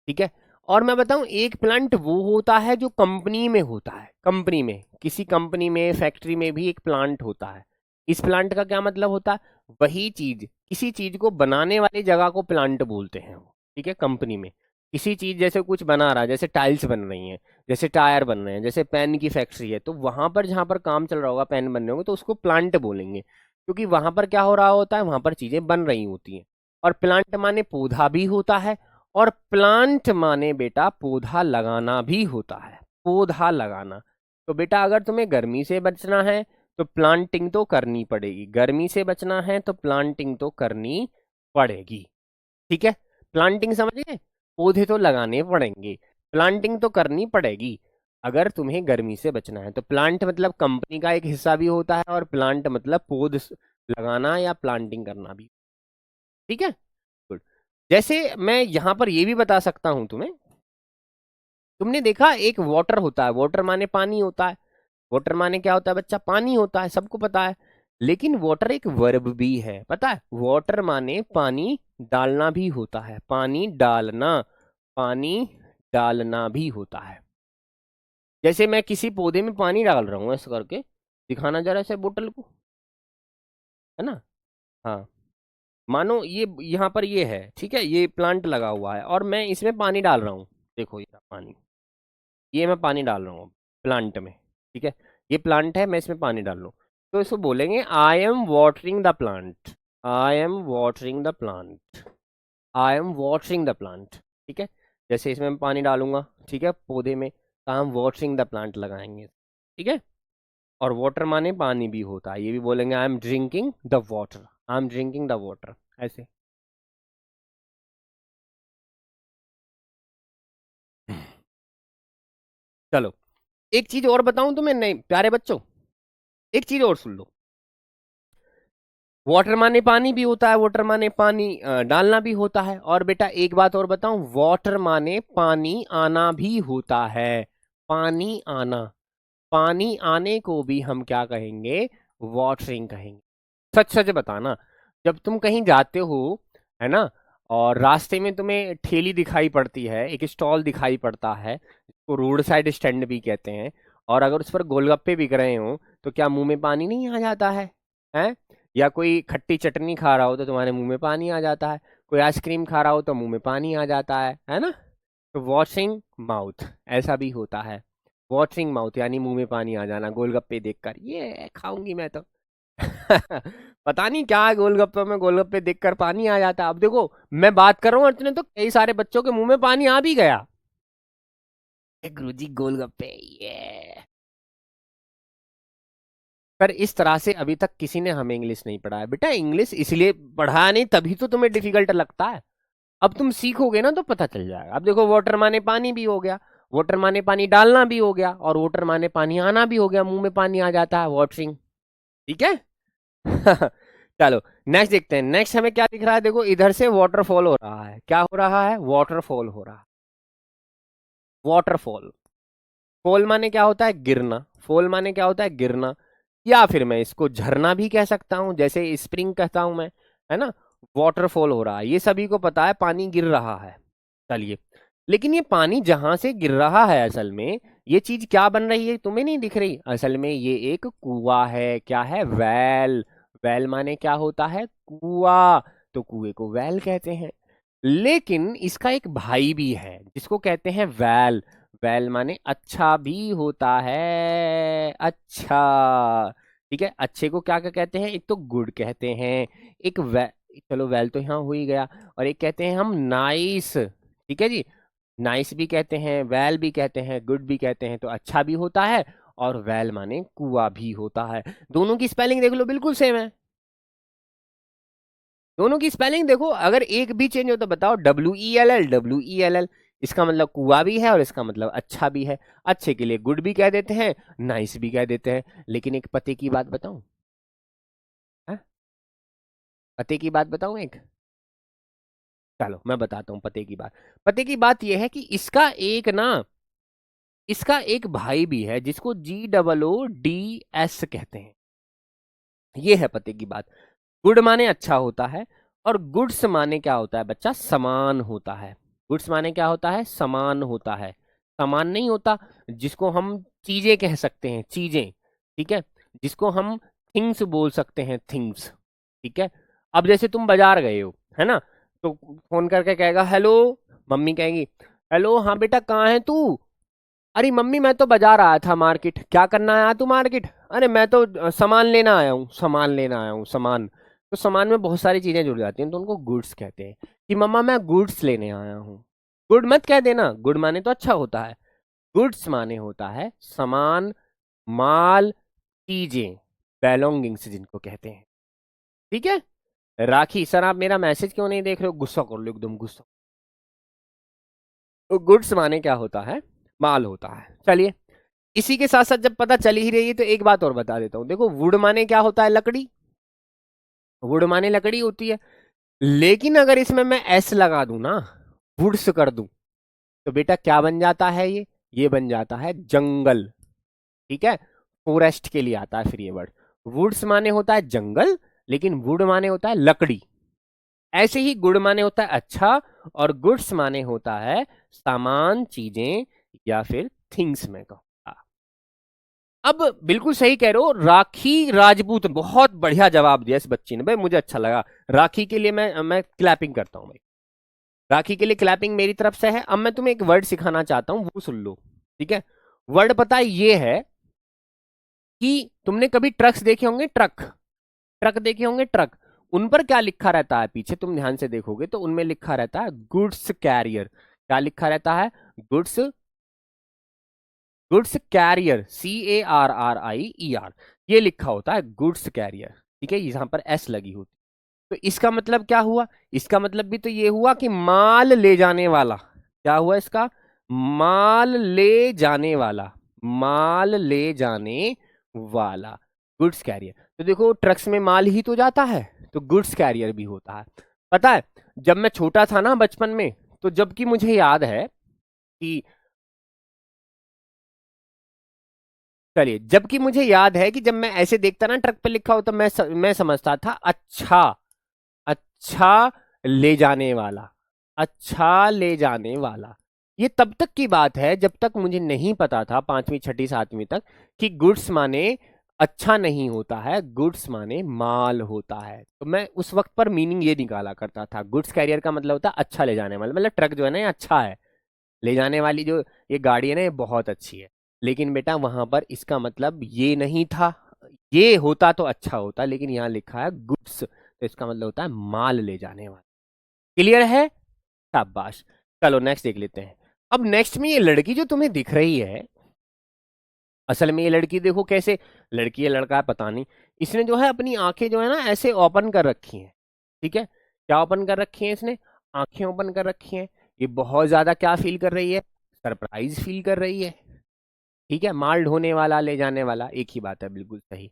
ठीक है। और मैं बताऊं, एक प्लांट वो होता है जो कंपनी में होता है, कंपनी में, किसी कंपनी में, फैक्ट्री में भी एक प्लांट होता है। इस प्लांट का क्या मतलब होता है, वही चीज, किसी चीज को बनाने वाली जगह को प्लांट बोलते हैं वो, ठीक है, कंपनी में। किसी चीज जैसे कुछ बना रहा है, जैसे टाइल्स बन रही हैं, जैसे टायर बन रहे हैं, जैसे पेन की फैक्ट्री है, तो वहां पर जहां पर काम चल रहा होगा, पेन बनने होंगे, तो उसको प्लांट बोलेंगे, क्योंकि वहां पर क्या हो रहा होता है, वहां पर चीजें बन रही होती हैं। और प्लांट माने पौधा भी होता है, और प्लांट माने बेटा पौधा लगाना भी होता है, पौधा लगाना। तो बेटा अगर तुम्हें गर्मी से बचना है तो प्लांटिंग तो करनी पड़ेगी, गर्मी से बचना है तो प्लांटिंग तो करनी पड़ेगी, ठीक है। प्लांटिंग समझिए, पौधे तो लगाने पड़ेंगे, प्लांटिंग तो करनी पड़ेगी अगर तुम्हें गर्मी से बचना है। तो प्लांट मतलब कंपनी का एक हिस्सा भी होता है, और प्लांट मतलब पौध लगाना या प्लांटिंग करना भी, ठीक है। गुड। जैसे मैं यहां पर ये भी बता सकता हूं तुम्हें, तुमने देखा एक वाटर होता है, वाटर माने पानी होता है, वाटर माने क्या होता है बच्चा, पानी होता है, सबको पता है। लेकिन वाटर एक वर्ब भी है, पता है, वाटर माने पानी डालना भी होता है, पानी डालना, पानी डालना भी होता है। जैसे मैं किसी पौधे में पानी डाल रहा हूं, ऐसा करके दिखाना जरा से बोतल को, है ना। हाँ, मानो ये यहाँ पर ये है, ठीक है, ये प्लांट लगा हुआ है और मैं इसमें पानी डाल रहा हूँ, देखो ये रहा पानी, ये मैं पानी डाल रहा हूँ प्लांट में, ठीक है, ये प्लांट है, मैं इसमें पानी डाल रहा हूँ, तो इसको बोलेंगे I am watering the plant, I am watering the plant, I am watering the plant, ठीक है। जैसे इसमें मैं पानी डालूंगा, ठीक है, पौधे में, तो हम वाटरिंग द प्लांट लगाएंगे, ठीक है। और वाटर माने पानी भी होता है, ये भी बोलेंगे I am drinking the water, I am drinking the water, ऐसे। चलो, एक चीज और बताऊं तुम्हें, नहीं प्यारे बच्चों, एक चीज और सुन लो, वाटर माने पानी भी होता है, वाटर माने पानी डालना भी होता है, और बेटा एक बात और बताऊं, वाटर माने पानी आना भी होता है, पानी आना, पानी आने को भी हम क्या कहेंगे, वाटरिंग कहेंगे। सच सच बताना, जब तुम कहीं जाते हो, है ना, और रास्ते में तुम्हें ठेली दिखाई पड़ती है, एक स्टॉल दिखाई पड़ता है, जिसको रोड साइड स्टैंड भी कहते हैं, और अगर उस पर गोलगप्पे बिक रहे हो, तो क्या मुंह में पानी नहीं आ जाता है, हैं? या कोई खट्टी चटनी खा रहा हो तो तुम्हारे मुंह में पानी आ जाता है, कोई आइसक्रीम खा रहा हो तो मुंह में पानी आ जाता है ना। तो वॉशिंग माउथ ऐसा भी होता है, वॉशिंग माउथ यानी मुंह में पानी आ जाना, गोलगप्पे देखकर ये खाऊंगी मैं तो पता नहीं क्या है गोलगप्पे में, गोलगप्पे देखकर पानी आ जाता है। अब देखो मैं बात कर रहा हूँ इतने, तो कई सारे बच्चों के मुंह में पानी आ भी गया, गुरुजी गोलगप्पे ये। पर इस तरह से अभी तक किसी ने हमें इंग्लिश नहीं पढ़ाया बेटा, इंग्लिश इसलिए पढ़ाया नहीं, तभी तो तुम्हें डिफिकल्ट लगता है। अब तुम सीखोगे ना तो पता चल जाएगा। अब देखो वाटर माने पानी भी हो गया, वाटर माने पानी डालना भी हो गया, और वाटर माने पानी आना भी हो गया, मुंह में पानी आ जाता है, वाटरिंग, ठीक है। चलो नेक्स्ट देखते हैं, नेक्स्ट हमें क्या दिख रहा है, देखो इधर से वाटरफॉल हो रहा है, क्या हो रहा है, वाटरफॉल हो रहा है, वाटरफॉल। फॉल माने क्या होता है, गिरना, फॉल माने क्या होता है, गिरना, या फिर मैं इसको झरना भी कह सकता हूं, जैसे स्प्रिंग कहता हूं मैं, है ना। वाटरफॉल हो रहा है, ये सभी को पता है, पानी गिर रहा है। चलिए, लेकिन ये पानी जहां से गिर रहा है, असल में ये चीज क्या बन रही है, तुम्हें नहीं दिख रही, असल में ये एक कुआ है, क्या है, वेल, वेल माने क्या होता है, कुआ, तो कुएं को वेल कहते हैं। लेकिन इसका एक भाई भी है जिसको कहते हैं वेल, वेल माने अच्छा भी होता है, अच्छा, ठीक है। अच्छे को क्या क्या कहते हैं, एक तो गुड कहते हैं, एक चलो वेल तो यहाँ हो ही गया, और एक कहते हैं हम नाइस, ठीक है जी, नाइस भी कहते हैं, वेल भी कहते हैं, गुड भी कहते हैं, तो अच्छा भी होता है, और वेल माने कुआ भी होता है। दोनों की स्पेलिंग देख लो, बिल्कुल सेम है, दोनों की स्पेलिंग देखो, अगर एक भी चेंज हो तो बताओ, WELL, WELL, इसका मतलब कुआ भी है और इसका मतलब अच्छा भी है। अच्छे के लिए गुड भी कह देते हैं, नाइस भी कह देते हैं। लेकिन एक पते की बात बताऊं, हाँ? पते की बात बताऊं एक, चलो मैं बताता हूँ पते की बात। पते की बात यह है कि इसका एक भाई भी है जिसको GOODS कहते हैं, ये है पते की बात। गुड माने अच्छा होता है, और गुड्स माने क्या होता है बच्चा, समान होता है। गुड्स माने क्या होता है, समान होता है। समान नहीं होता, जिसको हम चीजें कह सकते हैं, चीजें, ठीक है, जिसको हम थिंग्स बोल सकते हैं, थिंग्स, ठीक है। अब जैसे तुम बाजार गए हो, है ना, तो फोन करके कहेगा हेलो, मम्मी कहेंगी हेलो, हाँ बेटा कहाँ है तू, अरे मम्मी मैं तो बाजार आया था, मार्केट, क्या करना आया तू मार्केट, अरे मैं तो सामान लेना आया हूँ, सामान लेना आया हूँ, सामान। तो सामान में बहुत सारी चीजें जुड़ जाती हैं, तो उनको गुड्स कहते हैं, कि मम्मा मैं गुड्स लेने आया हूँ। गुड मत कह देना, गुड माने तो अच्छा होता है, गुड्स माने होता है सामान, माल, चीजें, बेलोंगिंग्स जिनको कहते हैं, ठीक है। राखी सर आप मेरा मैसेज क्यों नहीं देख रहे हो, गुस्सा कर लो एकदम गुस्सा। तो गुड्स माने क्या होता है, माल होता है। चलिए, इसी के साथ साथ जब पता चल ही रही है तो एक बात और बता देता हूं, देखो वुड माने क्या होता है, लकड़ी, वुड माने लकड़ी होती है। लेकिन अगर इसमें मैं एस लगा दूं ना, वुड्स कर दूं, तो बेटा क्या बन जाता है, ये बन जाता है जंगल, ठीक है। फॉरेस्ट के लिए आता है फिर ये वर्ड। वुड्स माने होता है जंगल, लेकिन वुड माने होता है लकड़ी। ऐसे ही गुड माने होता है अच्छा, और गुड्स माने होता है सामान, चीजें, या फिर थिंग्स में कहो। अब बिल्कुल सही कह रहे हो, राखी राजपूत, बहुत बढ़िया जवाब दिया इस बच्ची ने भाई, मुझे अच्छा लगा। राखी के लिए मैं क्लैपिंग करता हूं भाई, राखी के लिए क्लैपिंग मेरी तरफ से है। अब मैं तुम्हें एक वर्ड सिखाना चाहता हूं, वो सुन लो, ठीक है। वर्ड पता है ये है कि तुमने कभी ट्रक्स देखे होंगे, ट्रक, ट्रक देखे होंगे, ट्रक, उन पर क्या लिखा रहता है पीछे, तुम ध्यान से देखोगे तो उनमें लिखा रहता है गुड्स कैरियर। क्या लिखा रहता है, गुड्स, गुड्स कैरियर, CARRIER, ये लिखा होता है गुड्स कैरियर, ठीक है, यहां पर एस लगी होती। तो इसका मतलब क्या हुआ, इसका मतलब भी तो ये हुआ कि माल ले जाने वाला, क्या हुआ इसका, माल ले जाने वाला, माल ले जाने वाला, गुड्स कैरियर। तो देखो ट्रक्स में माल ही तो जाता है, तो गुड्स कैरियर भी होता है। पता है, जब मैं छोटा था ना बचपन में, तो जबकि मुझे याद है कि, चलिए, जबकि मुझे याद है कि जब मैं ऐसे देखता ना ट्रक पे लिखा हो, तो मैं समझता था अच्छा, अच्छा ले जाने वाला, अच्छा ले जाने वाला। ये तब तक की बात है जब तक मुझे नहीं पता था, पांचवी छठी सातवीं तक, कि गुड्स माने अच्छा नहीं होता है, गुड्स माने माल होता है। तो मैं उस वक्त पर मीनिंग ये निकाला करता था, गुड्स कैरियर का मतलब होता है अच्छा ले जाने वाला, मतलब ट्रक जो है ना ये अच्छा है, ले जाने वाली जो ये गाड़ी है ना ये बहुत अच्छी है। लेकिन बेटा वहां पर इसका मतलब ये नहीं था, ये होता तो अच्छा होता, लेकिन यहाँ लिखा है गुड्स, तो इसका मतलब होता है माल ले जाने वाला। क्लियर है, शाबाश। चलो नेक्स्ट देख लेते हैं। अब नेक्स्ट में ये लड़की जो तुम्हें दिख रही है, असल में ये लड़की देखो कैसे, लड़की है लड़का है पता नहीं, इसने जो है अपनी आंखें जो है ना ऐसे ओपन कर रखी हैं, ठीक है। क्या ओपन कर रखी है इसने, आंखें ओपन कर रखी हैं। ये बहुत ज्यादा क्या फील कर रही है, सरप्राइज फील कर रही है, ठीक है। माल ढोने वाला, ले जाने वाला, एक ही बात है, बिल्कुल सही।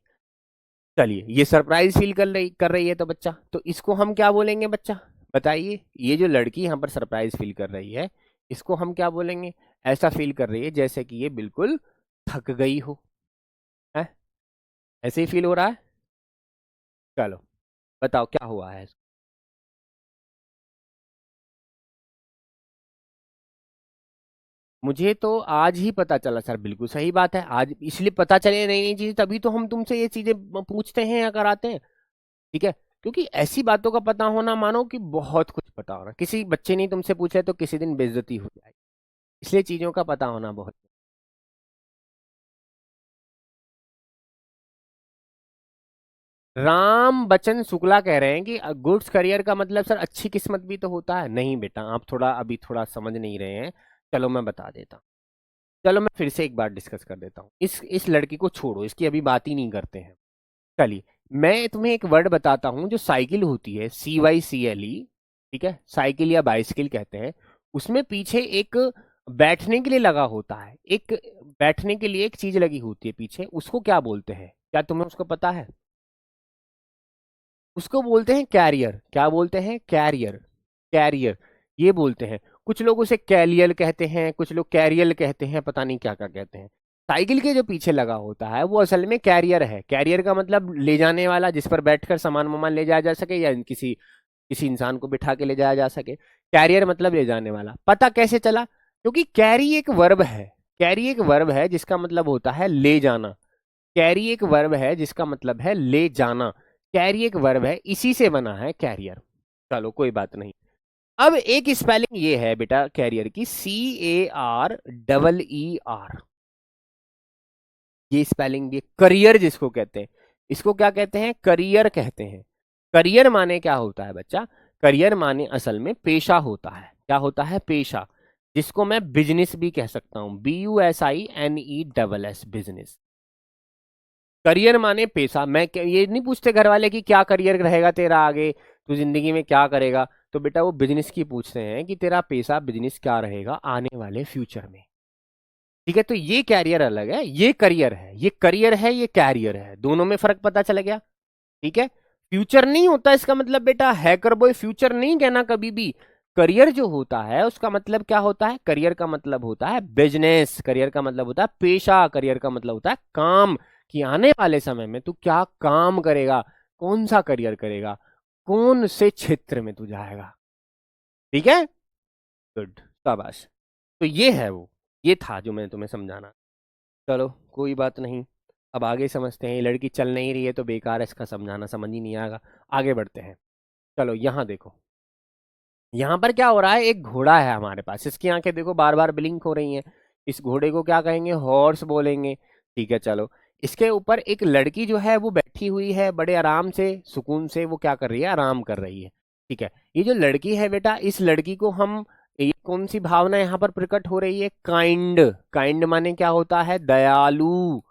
चलिए, ये सरप्राइज फील कर रही है, तो बच्चा, तो इसको हम क्या बोलेंगे बच्चा, बताइए। ये जो लड़की यहाँ पर सरप्राइज फील कर रही है, इसको हम क्या बोलेंगे, ऐसा फील कर रही है जैसे कि ये बिल्कुल थक गई हो, है, ऐसे ही फील हो रहा है। चलो बताओ क्या हुआ है। मुझे तो आज ही पता चला सर, बिल्कुल सही बात है, आज इसलिए पता चले नई नई चीजें, तभी तो हम तुमसे ये चीजें पूछते हैं या कराते हैं, ठीक है। क्योंकि ऐसी बातों का पता होना मानो कि बहुत कुछ पता होना, किसी बच्चे ने तुमसे पूछा है तो किसी दिन बेइज्जती हो जाएगी, इसलिए चीजों का पता होना बहुत। राम बचन शुक्ला कह रहे हैं कि गुड्स करियर का मतलब सर अच्छी किस्मत भी तो होता है, नहीं बेटा आप थोड़ा अभी थोड़ा समझ नहीं रहे हैं। चलो मैं बता देता हूँ, चलो मैं फिर से एक बार डिस्कस कर देता हूँ, इस लड़की को छोड़ो, इसकी अभी बात ही नहीं करते हैं। चलिए, मैं तुम्हें एक वर्ड बताता हूँ, जो साइकिल होती है, CYCLE, ठीक है, साइकिल या बाइसिकल कहते हैं, उसमें पीछे एक बैठने के लिए लगा होता है, एक बैठने के लिए एक चीज लगी होती है पीछे, उसको क्या बोलते हैं, क्या तुम्हें उसको पता है, उसको बोलते हैं कैरियर। क्या बोलते हैं, कैरियर, कैरियर, ये बोलते हैं। कुछ लोग उसे कैलियर कहते हैं, कुछ लोग कैरियल कहते हैं, पता नहीं क्या क्या कहते हैं। साइकिल के जो पीछे लगा होता है वो असल में कैरियर है। कैरियर का मतलब ले जाने वाला, जिस पर बैठकर सामान वामान ले जाया जा सके या किसी किसी इंसान को बिठा के ले जाया जा सके। कैरियर मतलब ले जाने वाला। पता कैसे चला? क्योंकि कैरी एक वर्ब है। कैरी एक वर्ब है जिसका मतलब होता है ले जाना। कैरी एक वर्ब है जिसका मतलब है ले जाना। कैरी एक वर्ब है, इसी से बना है कैरियर। चलो कोई बात नहीं। अब एक स्पेलिंग ये है बेटा कैरियर की, CAREER। ये स्पेलिंग भी। करियर जिसको कहते हैं, इसको क्या कहते हैं? करियर कहते हैं। करियर माने क्या होता है बच्चा? करियर माने असल में पेशा होता है। क्या होता है? पेशा। जिसको मैं बिजनेस भी कह सकता हूं, BUSINESS, बिजनेस। करियर माने पेशा। ये नहीं पूछते घर वाले कि क्या करियर रहेगा तेरा आगे, तू जिंदगी में क्या करेगा। तो बेटा वो बिजनेस की पूछते हैं कि तेरा पेशा बिजनेस क्या रहेगा आने वाले फ्यूचर में। ठीक है, तो ये कैरियर अलग है, ये करियर है। ये करियर है, ये कैरियर है, दोनों में फर्क पता चला गया? ठीक है। फ्यूचर नहीं होता इसका मतलब बेटा हैकर बॉय फ्यूचर नहीं कहना कभी भी। करियर जो होता है उसका मतलब क्या होता है? करियर का मतलब होता है बिजनेस। करियर का मतलब होता है पेशा। करियर का मतलब होता है काम। कि आने वाले समय में तू क्या काम करेगा, कौन सा करियर करेगा, कौन से क्षेत्र में तू जाएगा। ठीक है, गुड, शाबाश। तो ये है वो, ये था जो मैंने तुम्हें समझाना। चलो कोई बात नहीं, अब आगे समझते हैं। ये लड़की चल नहीं रही है तो बेकार है, इसका समझाना समझ ही नहीं आएगा। आगे बढ़ते हैं। चलो यहाँ देखो, यहाँ पर क्या हो रहा है? एक घोड़ा है हमारे पास, इसकी आंखें देखो बार बार ब्लिंक हो रही हैं। इस घोड़े को क्या कहेंगे? हॉर्स बोलेंगे। ठीक है, चलो। इसके ऊपर एक लड़की जो है वो बैठी हुई है, बड़े आराम से सुकून से वो क्या कर रही है? आराम कर रही है। ठीक है, ये जो लड़की है बेटा, इस लड़की को हम, ये कौन सी भावना यहाँ पर प्रकट हो रही है? काइंड। काइंड माने क्या होता है? दयालु।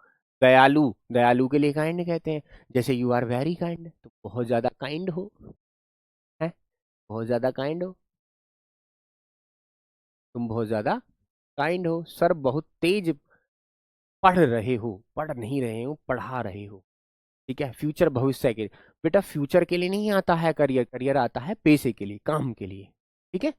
दयालु, दयालु के लिए काइंड कहते हैं। जैसे यू आर वेरी काइंड, तो बहुत ज्यादा काइंड हो, है, बहुत ज्यादा काइंड हो, तुम बहुत ज्यादा काइंड हो। सर बहुत तेज पढ़ रहे हो, पढ़ नहीं रहे हो, पढ़ा रहे हो। ठीक है, फ्यूचर भविष्य के लिए। बेटा फ्यूचर के लिए नहीं आता है करियर, करियर आता है पैसे के लिए, काम के लिए। ठीक है,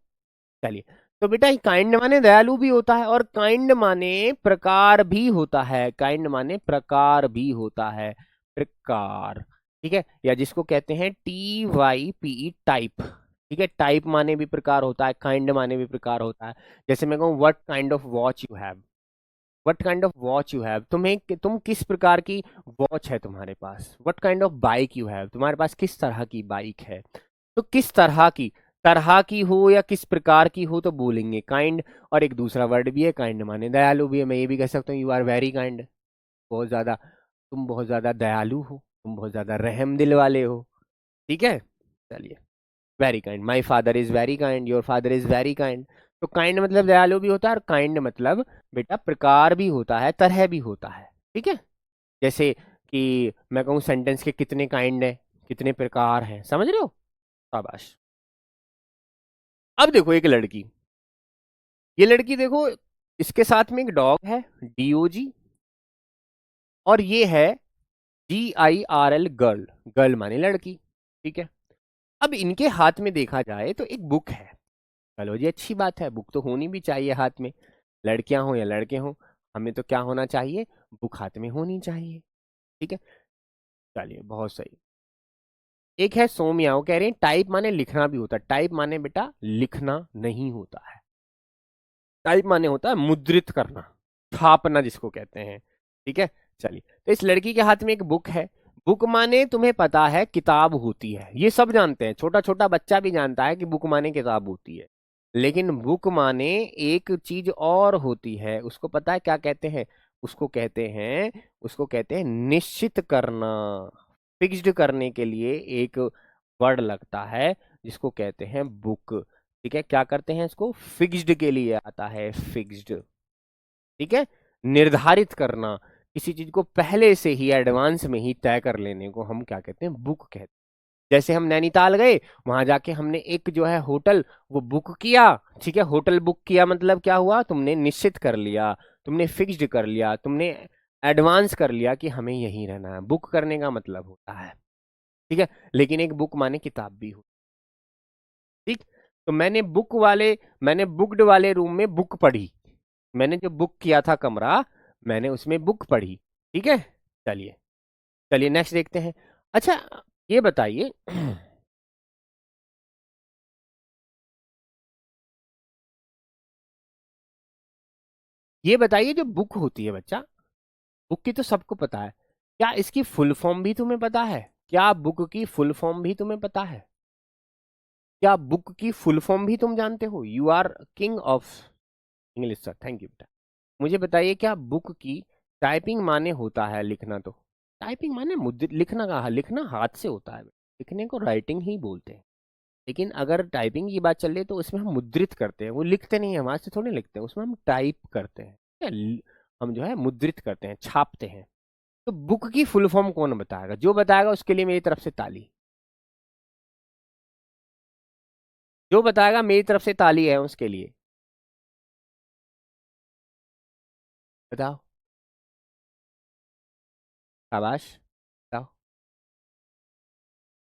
चलिए। तो बेटा काइंड माने दयालु भी होता है, और काइंड माने प्रकार भी होता है। काइंड माने प्रकार भी होता है, प्रकार। ठीक है, या जिसको कहते हैं TYPE, टाइप। ठीक है, टाइप माने भी प्रकार होता है, काइंड माने भी प्रकार होता है। जैसे मैं कहूँ what kind of watch you have, what kind of watch you have, तुम किस प्रकार की वॉच है तुम्हारे पास। What kind of bike you have, तुम्हारे पास किस तरह की बाइक है। तो किस तरह की, तरह की हो या किस प्रकार की हो तो बोलेंगे काइंड। और एक दूसरा वर्ड भी है काइंड माने दयालु भी है। मैं ये भी कह सकता हूँ यू आर वेरी काइंड, बहुत ज्यादा, तुम बहुत ज्यादा दयालु हो, तुम बहुत ज्यादा रहम दिल वाले हो। ठीक है, चलिए। Very kind, my father is very kind, your father is very kind. तो काइंड मतलब दयालु भी होता है, और काइंड मतलब बेटा प्रकार भी होता है, तरह भी होता है। ठीक है, जैसे कि मैं कहूँ सेंटेंस के कितने काइंड है, कितने प्रकार हैं, समझ रहे हो? शाबाश। अब देखो एक लड़की, ये लड़की देखो, इसके साथ में एक डॉग है, DOG, और ये है GIRL, गर्ल। गर्ल माने लड़की। ठीक है, अब इनके हाथ में देखा जाए तो एक बुक है। चलो जी, अच्छी बात है, बुक तो होनी भी चाहिए हाथ में। लड़कियां हो या लड़के हो, हमें तो क्या होना चाहिए? बुक हाथ में होनी चाहिए। ठीक है, चलिए, बहुत सही। एक है सोमिया, वो कह रहे हैं टाइप माने लिखना भी होता है। टाइप माने बेटा लिखना नहीं होता है, टाइप माने होता है मुद्रित करना, छापना जिसको कहते हैं। ठीक है, चलिए। तो इस लड़की के हाथ में एक बुक है। बुक माने तुम्हें पता है किताब होती है, ये सब जानते हैं, छोटा छोटा बच्चा भी जानता है कि बुक माने किताब होती है। लेकिन बुक माने एक चीज और होती है, उसको पता है क्या कहते हैं? उसको कहते हैं, उसको कहते हैं निश्चित करना। फिक्स्ड करने के लिए एक वर्ड लगता है जिसको कहते हैं बुक। ठीक है, क्या करते हैं इसको? फिक्स्ड के लिए आता है, फिक्स्ड। ठीक है, निर्धारित करना, किसी चीज को पहले से ही एडवांस में ही तय कर लेने को हम क्या कहते हैं? बुक कहते हैं। जैसे हम नैनीताल गए, वहां जाके हमने एक जो है होटल वो बुक किया। ठीक है, होटल बुक किया मतलब क्या हुआ? तुमने निश्चित कर लिया, तुमने फिक्स्ड कर लिया, तुमने एडवांस कर लिया कि हमें यहीं रहना है। बुक करने का मतलब होता है। ठीक है, लेकिन एक बुक माने किताब भी हो। ठीक, तो मैंने बुक्ड वाले रूम में बुक पढ़ी। मैंने जो बुक किया था कमरा, मैंने उसमें बुक पढ़ी। ठीक है, चलिए चलिए नेक्स्ट देखते हैं। अच्छा, ये बताइए ये बताइए, जो बुक होती है बच्चा, बुक की तो सबको पता है, क्या इसकी फुल फॉर्म भी तुम्हें पता है? क्या बुक की फुल फॉर्म भी तुम्हें पता है? क्या बुक की फुल फॉर्म भी तुम जानते हो? You are king of English sir, thank you बेटा। मुझे बताइए, क्या बुक की टाइपिंग माने होता है लिखना? तो टाइपिंग माने लिखना का, लिखना हाथ से होता है, लिखने को राइटिंग ही बोलते हैं। लेकिन अगर टाइपिंग की बात चल रही है तो उसमें हम मुद्रित करते हैं, वो लिखते नहीं है, हमारे से थोड़ी लिखते हैं, उसमें हम टाइप करते हैं या हम जो है मुद्रित करते हैं, छापते हैं। तो बुक की फुल फॉर्म कौन बताएगा? जो बताएगा उसके लिए मेरी तरफ से ताली। जो बताएगा मेरी तरफ से ताली है उसके लिए। बताओ, शाबाश, बताओ।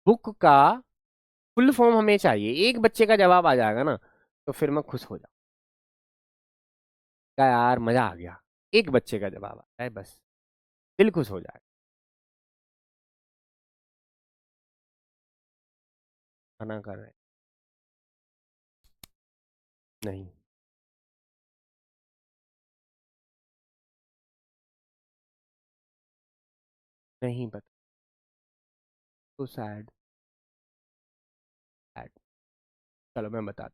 बुक का फुल फॉर्म हमें चाहिए, एक बच्चे का जवाब आ जाएगा ना तो फिर मैं खुश हो जाऊंगा यार, मजा आ गया। एक बच्चे का जवाब आता है बस, दिल खुश हो जाएगा। मना कर रहे हैं? नहीं, नहीं पता। तो सैड, सैड। चलो मैं बताता हूँ।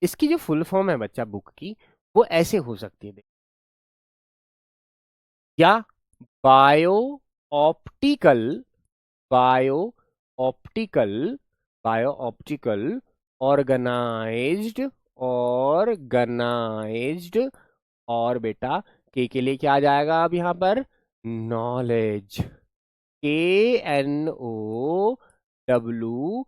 इसकी जो फुल फॉर्म है बच्चा बुक की, वो ऐसे हो सकती है, या bio optical, bio optical, bio optical organised, organised, और बेटा के लिए क्या आ जाएगा अब यहाँ पर? Knowledge, K N O W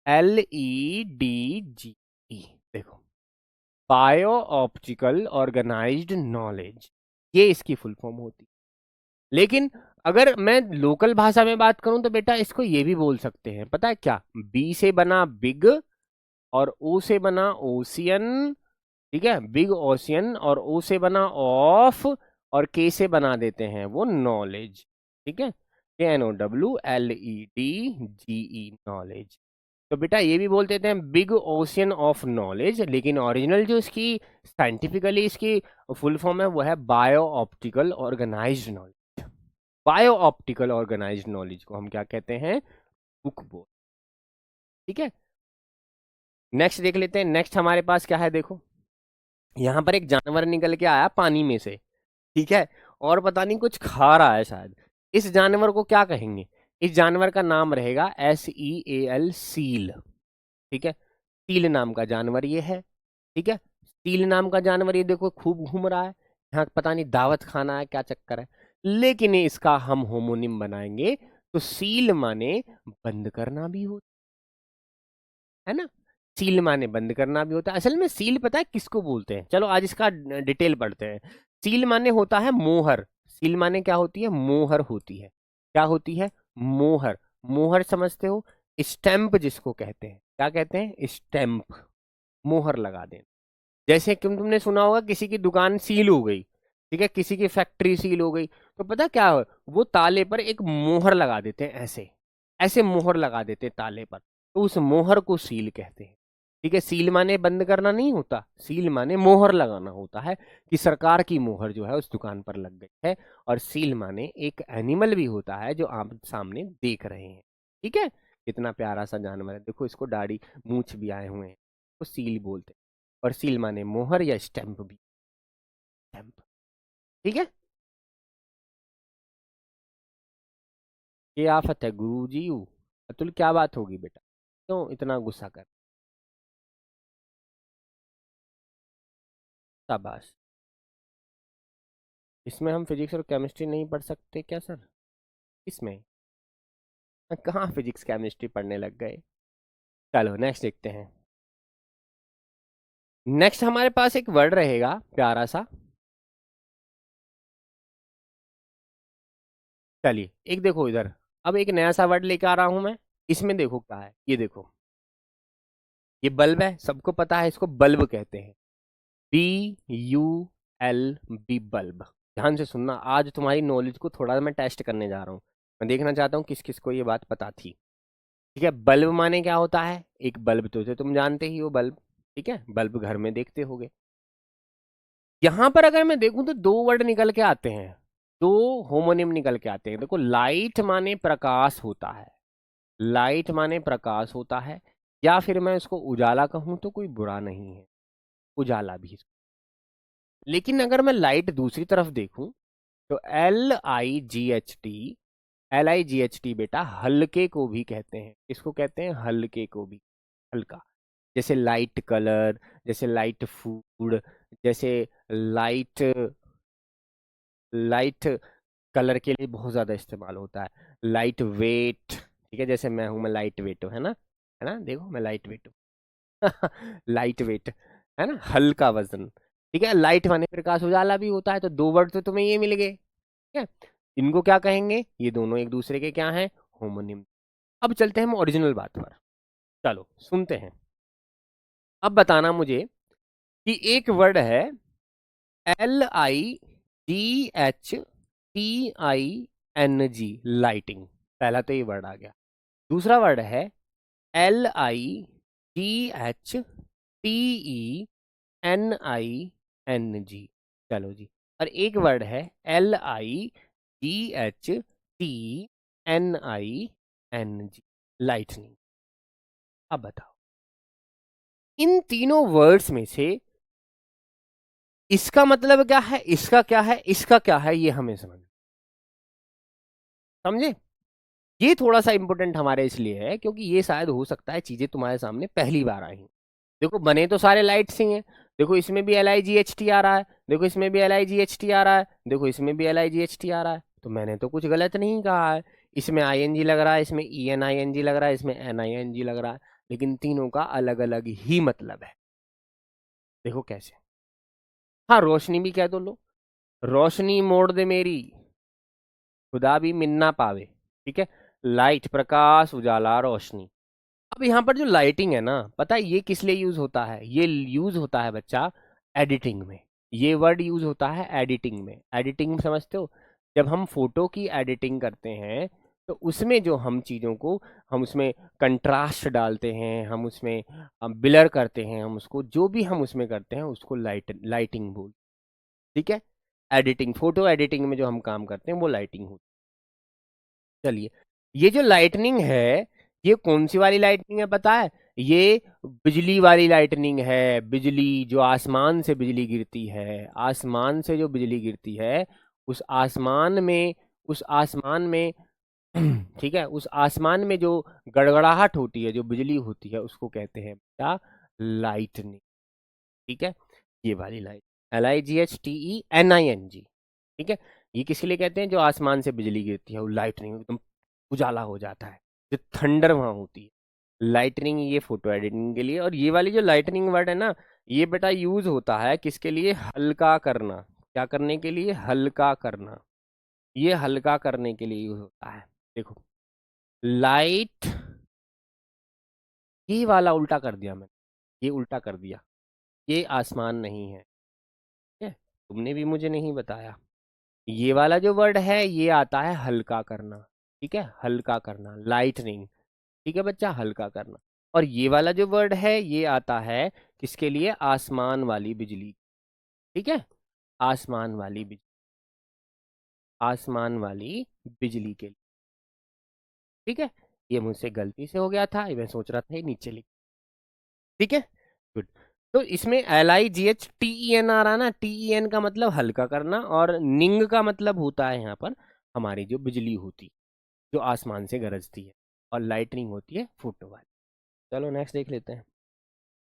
L E D G E. देखो, बायो ऑप्टिकल ऑर्गेनाइज्ड नॉलेज, ये इसकी फुल फॉर्म होती है। लेकिन अगर मैं लोकल भाषा में बात करूं तो बेटा इसको ये भी बोल सकते हैं, पता है क्या? बी से बना बिग, और ओ से बना ओशियन। ठीक है, बिग ओशियन, और ओ से बना ऑफ, और के से बना देते हैं वो नॉलेज। ठीक है, KNOWLED नॉलेज। तो बेटा ये भी बोल देते हैं बिग ओशियन ऑफ नॉलेज, लेकिन ओरिजिनल जो इसकी साइंटिफिकली इसकी फुल फॉर्म है वो है bio optical organised knowledge. Bio optical organised knowledge को हम क्या कहते हैं? बुक बोल। ठीक है, नेक्स्ट देख लेते हैं। नेक्स्ट हमारे पास क्या है, देखो। यहाँ पर एक जानवर निकल के आया पानी में से। ठीक है, और पता नहीं कुछ खा रहा है शायद। इस जानवर को क्या कहेंगे? इस जानवर का नाम रहेगा SEAL, सील। ठीक है, सील नाम का जानवर ये है। ठीक है, सील नाम का जानवर ये देखो खूब घूम रहा है यहाँ, पता नहीं दावत खाना है क्या चक्कर है। लेकिन इसका हम होमोनिम बनाएंगे तो सील माने बंद करना भी होता है ना। सील माने बंद करना भी होता है। असल में सील पता है किसको बोलते हैं? चलो आज इसका डिटेल पढ़ते हैं। सील माने होता है मोहर। सील माने क्या होती है? मोहर होती है। क्या होती है? मोहर। मोहर समझते हो? स्टैंप जिसको कहते हैं, क्या कहते हैं? स्टैंप, मोहर लगा दें। जैसे तुमने सुना होगा किसी की दुकान सील हो गई, ठीक है, किसी की फैक्ट्री सील हो गई, तो पता क्या हो? वो ताले पर एक मोहर लगा देते हैं, ऐसे ऐसे मोहर लगा देते हैं ताले पर, तो उस मोहर को सील कहते हैं। ठीक है, सील माने बंद करना नहीं होता, सील माने मोहर लगाना होता है, कि सरकार की मोहर जो है उस दुकान पर लग गई है। और सील माने एक एनिमल भी होता है जो आप सामने देख रहे हैं। ठीक है, कितना प्यारा सा जानवर है, देखो इसको दाढ़ी मूंछ भी आए हुए हैं, तो सील बोलते हैं। और सील माने मोहर या स्टैंप भी, स्टैंप। ठीक है, ये आफत है गुरुजी। अतुल क्या बात होगी बेटा, क्यों इतना गुस्सा कर? शाबाश। इसमें हम फिजिक्स और केमिस्ट्री नहीं पढ़ सकते क्या सर? इसमें कहाँ फिजिक्स केमिस्ट्री पढ़ने लग गए। चलो नेक्स्ट देखते हैं। नेक्स्ट हमारे पास एक वर्ड रहेगा प्यारा सा। चलिए एक देखो इधर, अब एक नया सा वर्ड लेके आ रहा हूं मैं। इसमें देखो क्या है, ये देखो, ये बल्ब है, सबको पता है इसको बल्ब कहते हैं। BULB, bulb. ध्यान से सुनना, आज तुम्हारी नॉलेज को थोड़ा मैं टेस्ट करने जा रहा हूँ। मैं देखना चाहता हूँ किस किस को ये बात पता थी। ठीक है, बल्ब माने क्या होता है? एक बल्ब तो तुम जानते ही हो, बल्ब। ठीक है, बल्ब घर में देखते होगे। यहां पर अगर मैं देखूं तो दो वर्ड निकल के आते हैं, दो होमोनिम निकल के आते हैं। देखो, लाइट माने प्रकाश होता है, लाइट माने प्रकाश होता है, या फिर मैं इसको उजाला कहूं तो कोई बुरा नहीं है, उजाला भी। लेकिन अगर मैं लाइट दूसरी तरफ देखूं तो LIGHT, LIGHT बेटा हल्के को भी कहते हैं। इसको कहते हैं हल्के को भी, हल्का। जैसे लाइट कलर, जैसे लाइट फूड, जैसे लाइट, लाइट कलर के लिए बहुत ज्यादा इस्तेमाल होता है। लाइट वेट, ठीक है, जैसे मैं हूं, मैं लाइट वेट हूं, है ना, देखो मैं लाइट वेट हूँ। लाइट वेट, है ना, हल्का वजन। ठीक है, लाइट माने प्रकाश, उजाला भी होता है। तो दो वर्ड तो तुम्हें ये मिल गए। ठीक है, इनको क्या कहेंगे? ये दोनों एक दूसरे के क्या हैं? होमोनिम। अब चलते हैं हम ओरिजिनल बात पर। चलो सुनते हैं। अब बताना मुझे कि एक वर्ड है LIGHTING, लाइटिंग। पहला तो ये वर्ड आ गया। दूसरा वर्ड है LIGHTENING। चलो जी। और एक वर्ड है LIGHTNING, लाइटनिंग। अब बताओ, इन तीनों वर्ड्स में से इसका मतलब क्या है, इसका क्या है, इसका क्या है, ये हमें समझे? ये थोड़ा सा इंपॉर्टेंट हमारे इसलिए है क्योंकि ये शायद हो सकता है चीजें तुम्हारे सामने पहली बार आई हैं। देखो, बने तो सारे लाइट्स ही हैं। देखो, इसमें भी LIGHT आ रहा है, देखो इसमें भी LIGHT आ रहा है, देखो इसमें भी LIGHT आ रहा है। तो मैंने तो कुछ गलत नहीं कहा है। इसमें ING लग रहा है, इसमें ENING लग रहा है, इसमें NING लग रहा है, लेकिन तीनों का अलग अलग ही मतलब है। देखो कैसे। हाँ, रोशनी भी कह दो, लो, रोशनी मोड़ दे मेरी, खुदा भी मिन्ना पावे। ठीक है, लाइट प्रकाश, उजाला, रोशनी। अब यहाँ पर जो लाइटिंग है ना, पता है ये किस लिए यूज होता है? ये यूज होता है बच्चा एडिटिंग में। ये वर्ड यूज होता है एडिटिंग में। एडिटिंग समझते हो? जब हम फोटो की एडिटिंग करते हैं तो उसमें जो हम चीजों को, हम उसमें कंट्रास्ट डालते हैं, हम उसमें ब्लर करते हैं, हम उसको जो भी हम उसमें करते हैं उसको लाइटिंग बोल। ठीक है, एडिटिंग, फोटो एडिटिंग में जो हम काम करते हैं वो लाइटिंग होती है। चलिए, ये जो लाइटनिंग है, ये कौन सी वाली लाइटनिंग है पता है? ये बिजली वाली लाइटनिंग है। बिजली, जो आसमान से बिजली गिरती है, आसमान से जो बिजली गिरती है, उस आसमान में, उस आसमान में ठीक है, उस आसमान में जो गड़गड़ाहट होती है, जो बिजली होती है, उसको कहते हैं क्या? लाइटनिंग। ठीक है, ये वाली लाइट, LIGHTENING। ठीक है, ये किसके लिए कहते हैं? जो आसमान से बिजली गिरती है, वो लाइटनिंग, एकदम उजाला हो जाता है, जो थंडर वहां होती है। लाइटनिंग ये फोटो एडिटिंग के लिए। और ये वाली जो लाइटनिंग वर्ड है ना, ये बेटा यूज होता है किसके लिए? हल्का करना। क्या करने के लिए? हल्का करना। ये हल्का करने के लिए यूज होता है। देखो, लाइट, ये वाला उल्टा कर दिया मैंने, ये उल्टा कर दिया। ये आसमान नहीं है, ठीक है, तुमने भी मुझे नहीं बताया। ये वाला जो वर्ड है ये आता है हल्का करना। ठीक है, हल्का करना, लाइटनिंग। ठीक है बच्चा, हल्का करना। और ये वाला जो वर्ड है ये आता है किसके लिए? आसमान वाली बिजली। ठीक है, आसमान वाली बिजली, आसमान वाली बिजली के लिए। ठीक है, ये मुझसे गलती से हो गया था, मैं सोच रहा था ये नीचे लिख। ठीक है, गुड। तो इसमें LIGHTEN आ रहा ना, TEN का मतलब हल्का करना, और निंग का मतलब होता है यहाँ पर हमारी जो बिजली होती, जो आसमान से गरजती है, और लाइटनिंग होती है फोटो वाली। चलो नेक्स्ट देख लेते हैं।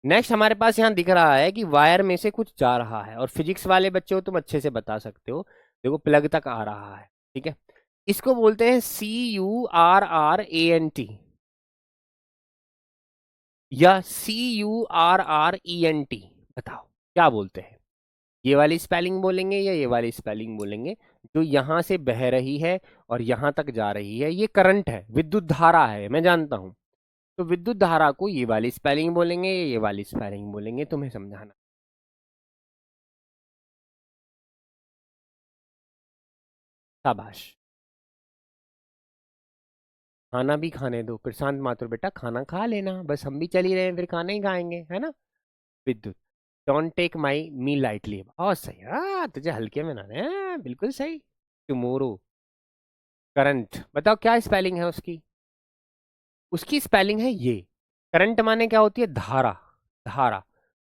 नेक्स्ट हमारे पास यहाँ दिख रहा है कि वायर में से कुछ जा रहा है, और फिजिक्स वाले बच्चे हो तुम अच्छे से बता सकते हो। देखो, प्लग तक आ रहा है। ठीक है, इसको बोलते हैं CURRANT या CURRENT। बताओ क्या बोलते हैं? ये वाली स्पेलिंग बोलेंगे या ये वाली स्पेलिंग बोलेंगे? जो यहां से बह रही है और यहां तक जा रही है, ये करंट है, विद्युत धारा है, मैं जानता हूं। तो विद्युत धारा को ये वाली स्पेलिंग बोलेंगे या ये वाली स्पेलिंग बोलेंगे, तुम्हें समझाना। शाबाश। खाना भी खाने दो प्रशांत माथुर, बेटा खाना खा लेना, बस हम भी चल ही रहे हैं, फिर खाना ही खाएंगे, है ना। Vidyut, don't take my me lightly, बहुत सही, हाँ तुझे हल्के में ना रहे हैं, बिल्कुल सही। टुमोरो, करंट, बताओ क्या स्पेलिंग है उसकी। उसकी स्पेलिंग है ये, करंट माने क्या होती है, धारा, धारा,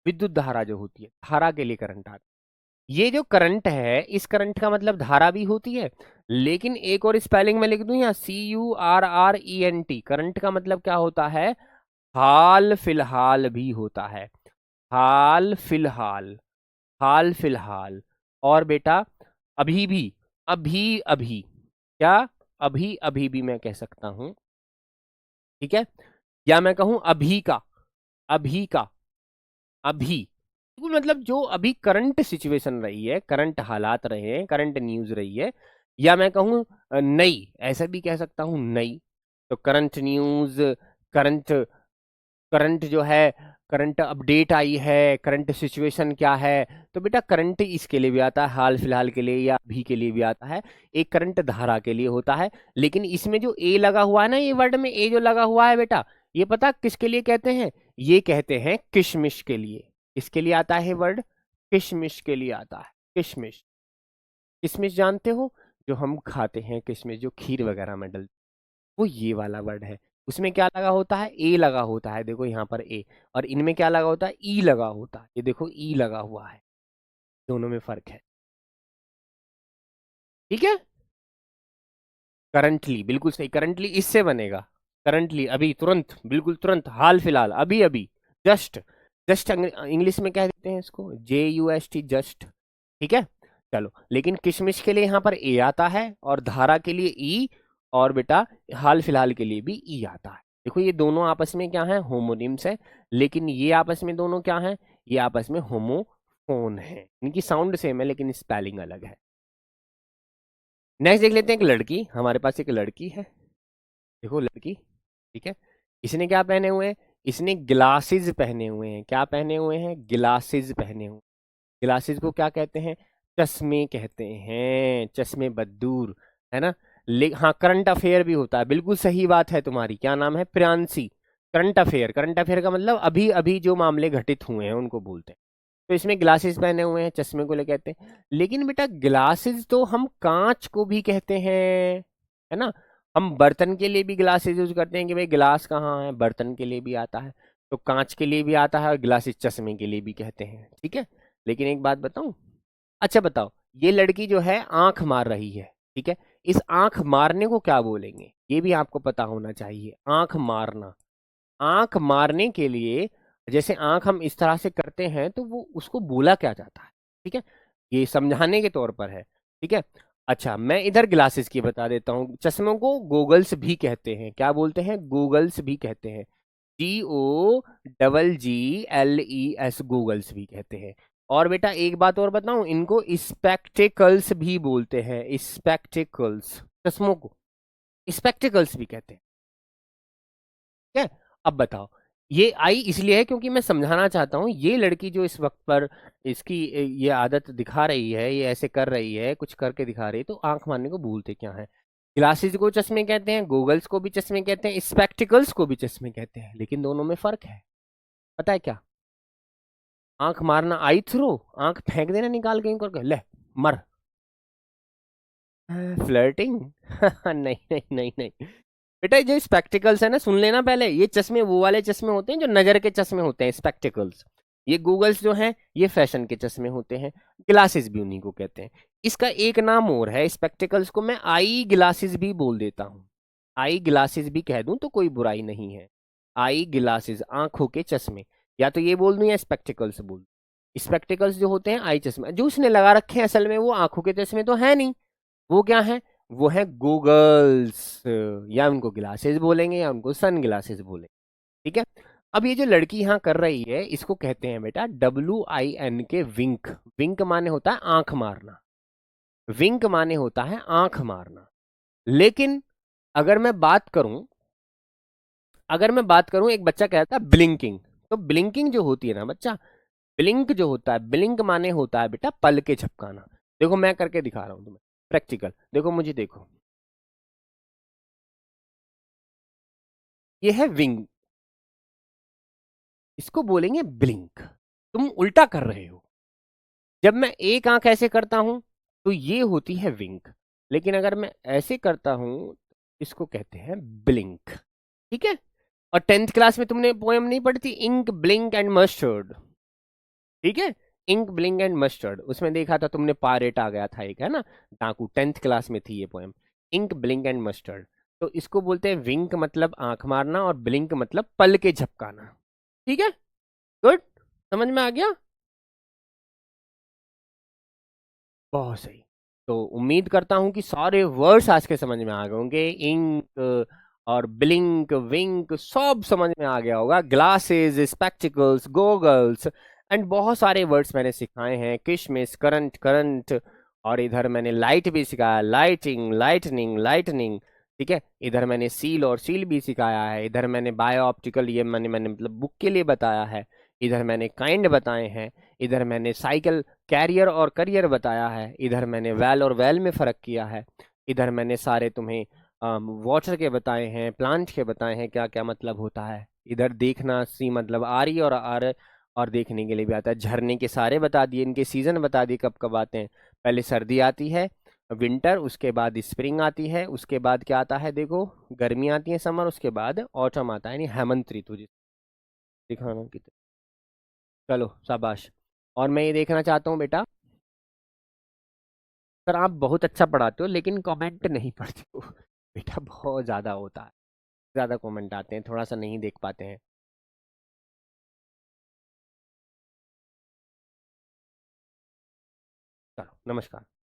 विद्युत धारा जो होती है, धारा के लिए करंट आता है। ये जो करंट है, इस करंट का मतलब धारा भी होती है, लेकिन एक और स्पेलिंग में लिख दूं यहाँ, CURRENT, करंट का मतलब क्या होता है, हाल फिलहाल भी होता है, हाल फिलहाल, हाल फिलहाल। और बेटा अभी भी, अभी अभी, क्या, अभी अभी भी मैं कह सकता हूं, ठीक है, या मैं कहूं अभी का, अभी का, अभी, तो मतलब जो अभी करंट सिचुएशन रही है, करंट हालात रहे हैं, करंट न्यूज रही है, या मैं कहूं नई, ऐसा भी कह सकता हूं नई, तो करंट न्यूज, करंट, करंट जो है, करंट अपडेट आई है, करंट सिचुएशन क्या है, तो बेटा करंट इसके लिए भी आता है, हाल फिलहाल के लिए या अभी के लिए भी आता है, एक करंट धारा के लिए होता है। लेकिन इसमें जो ए लगा हुआ है ना, ये वर्ड में ए जो लगा हुआ है बेटा, ये पता किसके लिए कहते हैं, ये कहते हैं किशमिश के लिए। किसके लिए आता है वर्ड, किशमिश के लिए आता है, किशमिश। किशमिश जानते हो, जो हम खाते हैं किशमिश, जो खीर वगैरह में डल, वो ये वाला वर्ड है। उसमें क्या लगा होता है, ए लगा होता है, देखो यहाँ पर ए, और इनमें क्या लगा होता है, ई लगा होता है, ये देखो ई लगा हुआ है, दोनों में फर्क है, ठीक है। करंटली, बिल्कुल सही, करंटली इससे बनेगा, करंटली अभी, तुरंत, बिल्कुल तुरंत, हाल फिलहाल, अभी अभी, जस्ट, जस्ट इंग्लिश में कह देते हैं इसको JUST, जस्ट, ठीक है। चलो, लेकिन किशमिश के लिए यहाँ पर ए आता है, और धारा के लिए ई, और बेटा हाल फिलहाल के लिए भी ई आता है। देखो ये दोनों आपस में क्या है, होमोनिम्स है, लेकिन ये आपस में दोनों क्या है, ये आपस में होमोफोन है, इनकी साउंड सेम है लेकिन स्पेलिंग अलग है। नेक्स्ट देख लेते हैं, एक लड़की, हमारे पास एक लड़की है, देखो लड़की, ठीक है, इसने क्या पहने हुए हैं, इसने ग्लासेस पहने हुए हैं, क्या पहने हुए हैं, ग्लासेस पहने हुए, ग्लासेस को क्या कहते हैं, चश्मे कहते हैं, चश्मे बद्दूर, है ना। हाँ, करंट अफेयर भी होता है, बिल्कुल सही बात है तुम्हारी, क्या नाम है, Priyanshi. Current affair, current affair का मतलब अभी अभी जो मामले घटित हुए हैं उनको बोलते हैं। तो इसमें ग्लासेस पहने हुए हैं, चश्मे को ले कहते हैं, लेकिन बेटा ग्लासेस तो हम कांच को भी कहते हैं, है ना। हम बर्तन के लिए भी ग्लासेस यूज करते हैं, कि भाई गिलास कहाँ है, बर्तन के लिए भी आता है, तो कांच के लिए भी आता है, और ग्लासेस चश्मे के लिए भी कहते हैं, ठीक है। लेकिन एक बात बताऊं, अच्छा बताओ, ये लड़की जो है आंख मार रही है, ठीक है, इस आंख मारने को क्या बोलेंगे, ये भी आपको पता होना चाहिए, आंख मारना, आंख मारने के लिए, जैसे आंख हम इस तरह से करते हैं तो वो उसको बोला क्या जाता है, ठीक है, ये समझाने के तौर पर है, ठीक है। अच्छा, मैं इधर ग्लासेस की बता देता हूँ, चश्मों को गोगल्स भी कहते हैं, क्या बोलते हैं, गूगल्स भी कहते हैं, GOGGLES, गूगल्स भी कहते हैं। और बेटा एक बात और बताऊं, इनको स्पेक्टिकल्स भी बोलते हैं, स्पेक्टिकल्स, चश्मों को स्पेक्टिकल्स भी कहते हैं, ठीक है। अब बताओ, ये आई इसलिए है क्योंकि मैं समझाना चाहता हूँ, ये लड़की जो इस वक्त पर इसकी ये आदत दिखा रही है, ये ऐसे कर रही है, कुछ करके दिखा रही है, तो आंख मारने को भूलते क्या है, ग्लासेस को चश्मे कहते हैं, गूगल्स को भी चश्मे कहते हैं, स्पेक्टिकल्स को भी चश्मे कहते हैं, लेकिन दोनों में फर्क है, पता है क्या, आंख मारना, आई थ्रो, आंख फेंक देना निकाल के करके, ले मर, फ्लर्टिंग नहीं नहीं नहीं नहीं बेटा, ये जो स्पेक्टिकल्स है ना, सुन लेना पहले, ये चश्मे वो वाले चश्मे होते हैं जो नजर के चश्मे होते हैं, स्पेक्टिकल्स। ये गूगल्स जो हैं ये फैशन के चश्मे होते हैं, ग्लासेस भी उन्हीं को कहते हैं। इसका एक नाम और है, स्पेक्टिकल्स को मैं आई ग्लासेस भी बोल देता हूँ, आई ग्लासेस भी कह दूं तो कोई बुराई नहीं है, आई ग्लासेस, आंखों के चश्मे, या तो ये बोल दूं या स्पेक्टिकल्स बोल दूं। स्पेक्टिकल्स जो होते हैं आई चश्मे, जो उसने लगा रखे हैं असल में वो आंखों के चश्मे तो है नहीं, वो क्या है, वो है गूगल्स, या उनको ग्लासेस बोलेंगे या उनको सन ग्लासेस बोलेंगे, ठीक है। अब ये जो लड़की यहाँ कर रही है इसको कहते हैं बेटा WIN के विंक, विंक माने होता है आंख मारना, विंक माने होता है आंख मारना। लेकिन अगर मैं बात करूं, अगर मैं बात करूं, एक बच्चा कहता है ब्लिंकिंग, तो ब्लिंकिंग जो होती है ना बच्चा, ब्लिंक जो होता है, ब्लिंक माने होता है बेटा पल के झपकाना, देखो मैं करके दिखा रहा हूं तुम्हें, प्रैक्टिकल। देखो मुझे देखो, ये है विंग, इसको बोलेंगे ब्लिंक। तुम उल्टा कर रहे हो। जब मैं एक आंख ऐसे करता हूं तो ये होती है विंक, लेकिन अगर मैं ऐसे करता हूं इसको कहते हैं ब्लिंक। ठीक है। और 10th क्लास में तुमने पोएम नहीं पढ़ी थी, इंक ब्लिंक एंड मस्टर्ड? ठीक है। इंक ब्लिंक एंड मस्टर्ड, उसमें देखा था तुमने, पायरेट आ गया था एक, है ना, डाकू। 10th क्लास में थी ये poem, ink blink and mustard. तो इसको बोलते हैं विंक मतलब आंख मारना, और ब्लिंक मतलब पल के झपकाना। ठीक है। गुड। समझ में आ गया? बहुत सही। तो उम्मीद करता हूं कि सारे वर्ड्स आज के समझ में आ गए होंगे। इंक और ब्लिंक विंक सब समझ में आ गया होगा। ग्लासेस, स्पेक्टिकल्स, गोगल्स एंड बहुत सारे वर्ड्स मैंने सिखाए हैं। किशमिश, करंट, करंट। और इधर मैंने लाइट भी सिखाया, लाइटिंग, लाइटनिंग, लाइटनिंग। ठीक है। इधर मैंने सील और सील भी सिखाया है। इधर मैंने बायो ऑप्टिकल, ये मैंने मतलब बुक के लिए बताया है। इधर मैंने काइंड बताए हैं। इधर मैंने साइकिल, कैरियर और करियर बताया है। इधर मैंने वेल और वेल में फर्क किया है। इधर मैंने सारे तुम्हें वाटर के बताए हैं, प्लांट के बताए हैं, क्या क्या मतलब होता है। इधर देखना, सी मतलब आरी और आर, और देखने के लिए भी आता है। झरने के सारे बता दिए, इनके सीजन बता दिए कब कब आते हैं। पहले सर्दी आती है, विंटर, उसके बाद स्प्रिंग आती है, उसके बाद क्या आता है देखो, गर्मी आती है, समर, उसके बाद ऑटम आता है, यानी हेमंत ऋतु। दिखाना कितना, चलो शाबाश। और मैं ये देखना चाहता हूँ बेटा, सर आप बहुत अच्छा पढ़ाते हो लेकिन कमेंट नहीं पढ़ते हो। बेटा बहुत ज़्यादा होता है, ज़्यादा कमेंट आते हैं, थोड़ा सा नहीं देख पाते हैं। चलो नमस्कार।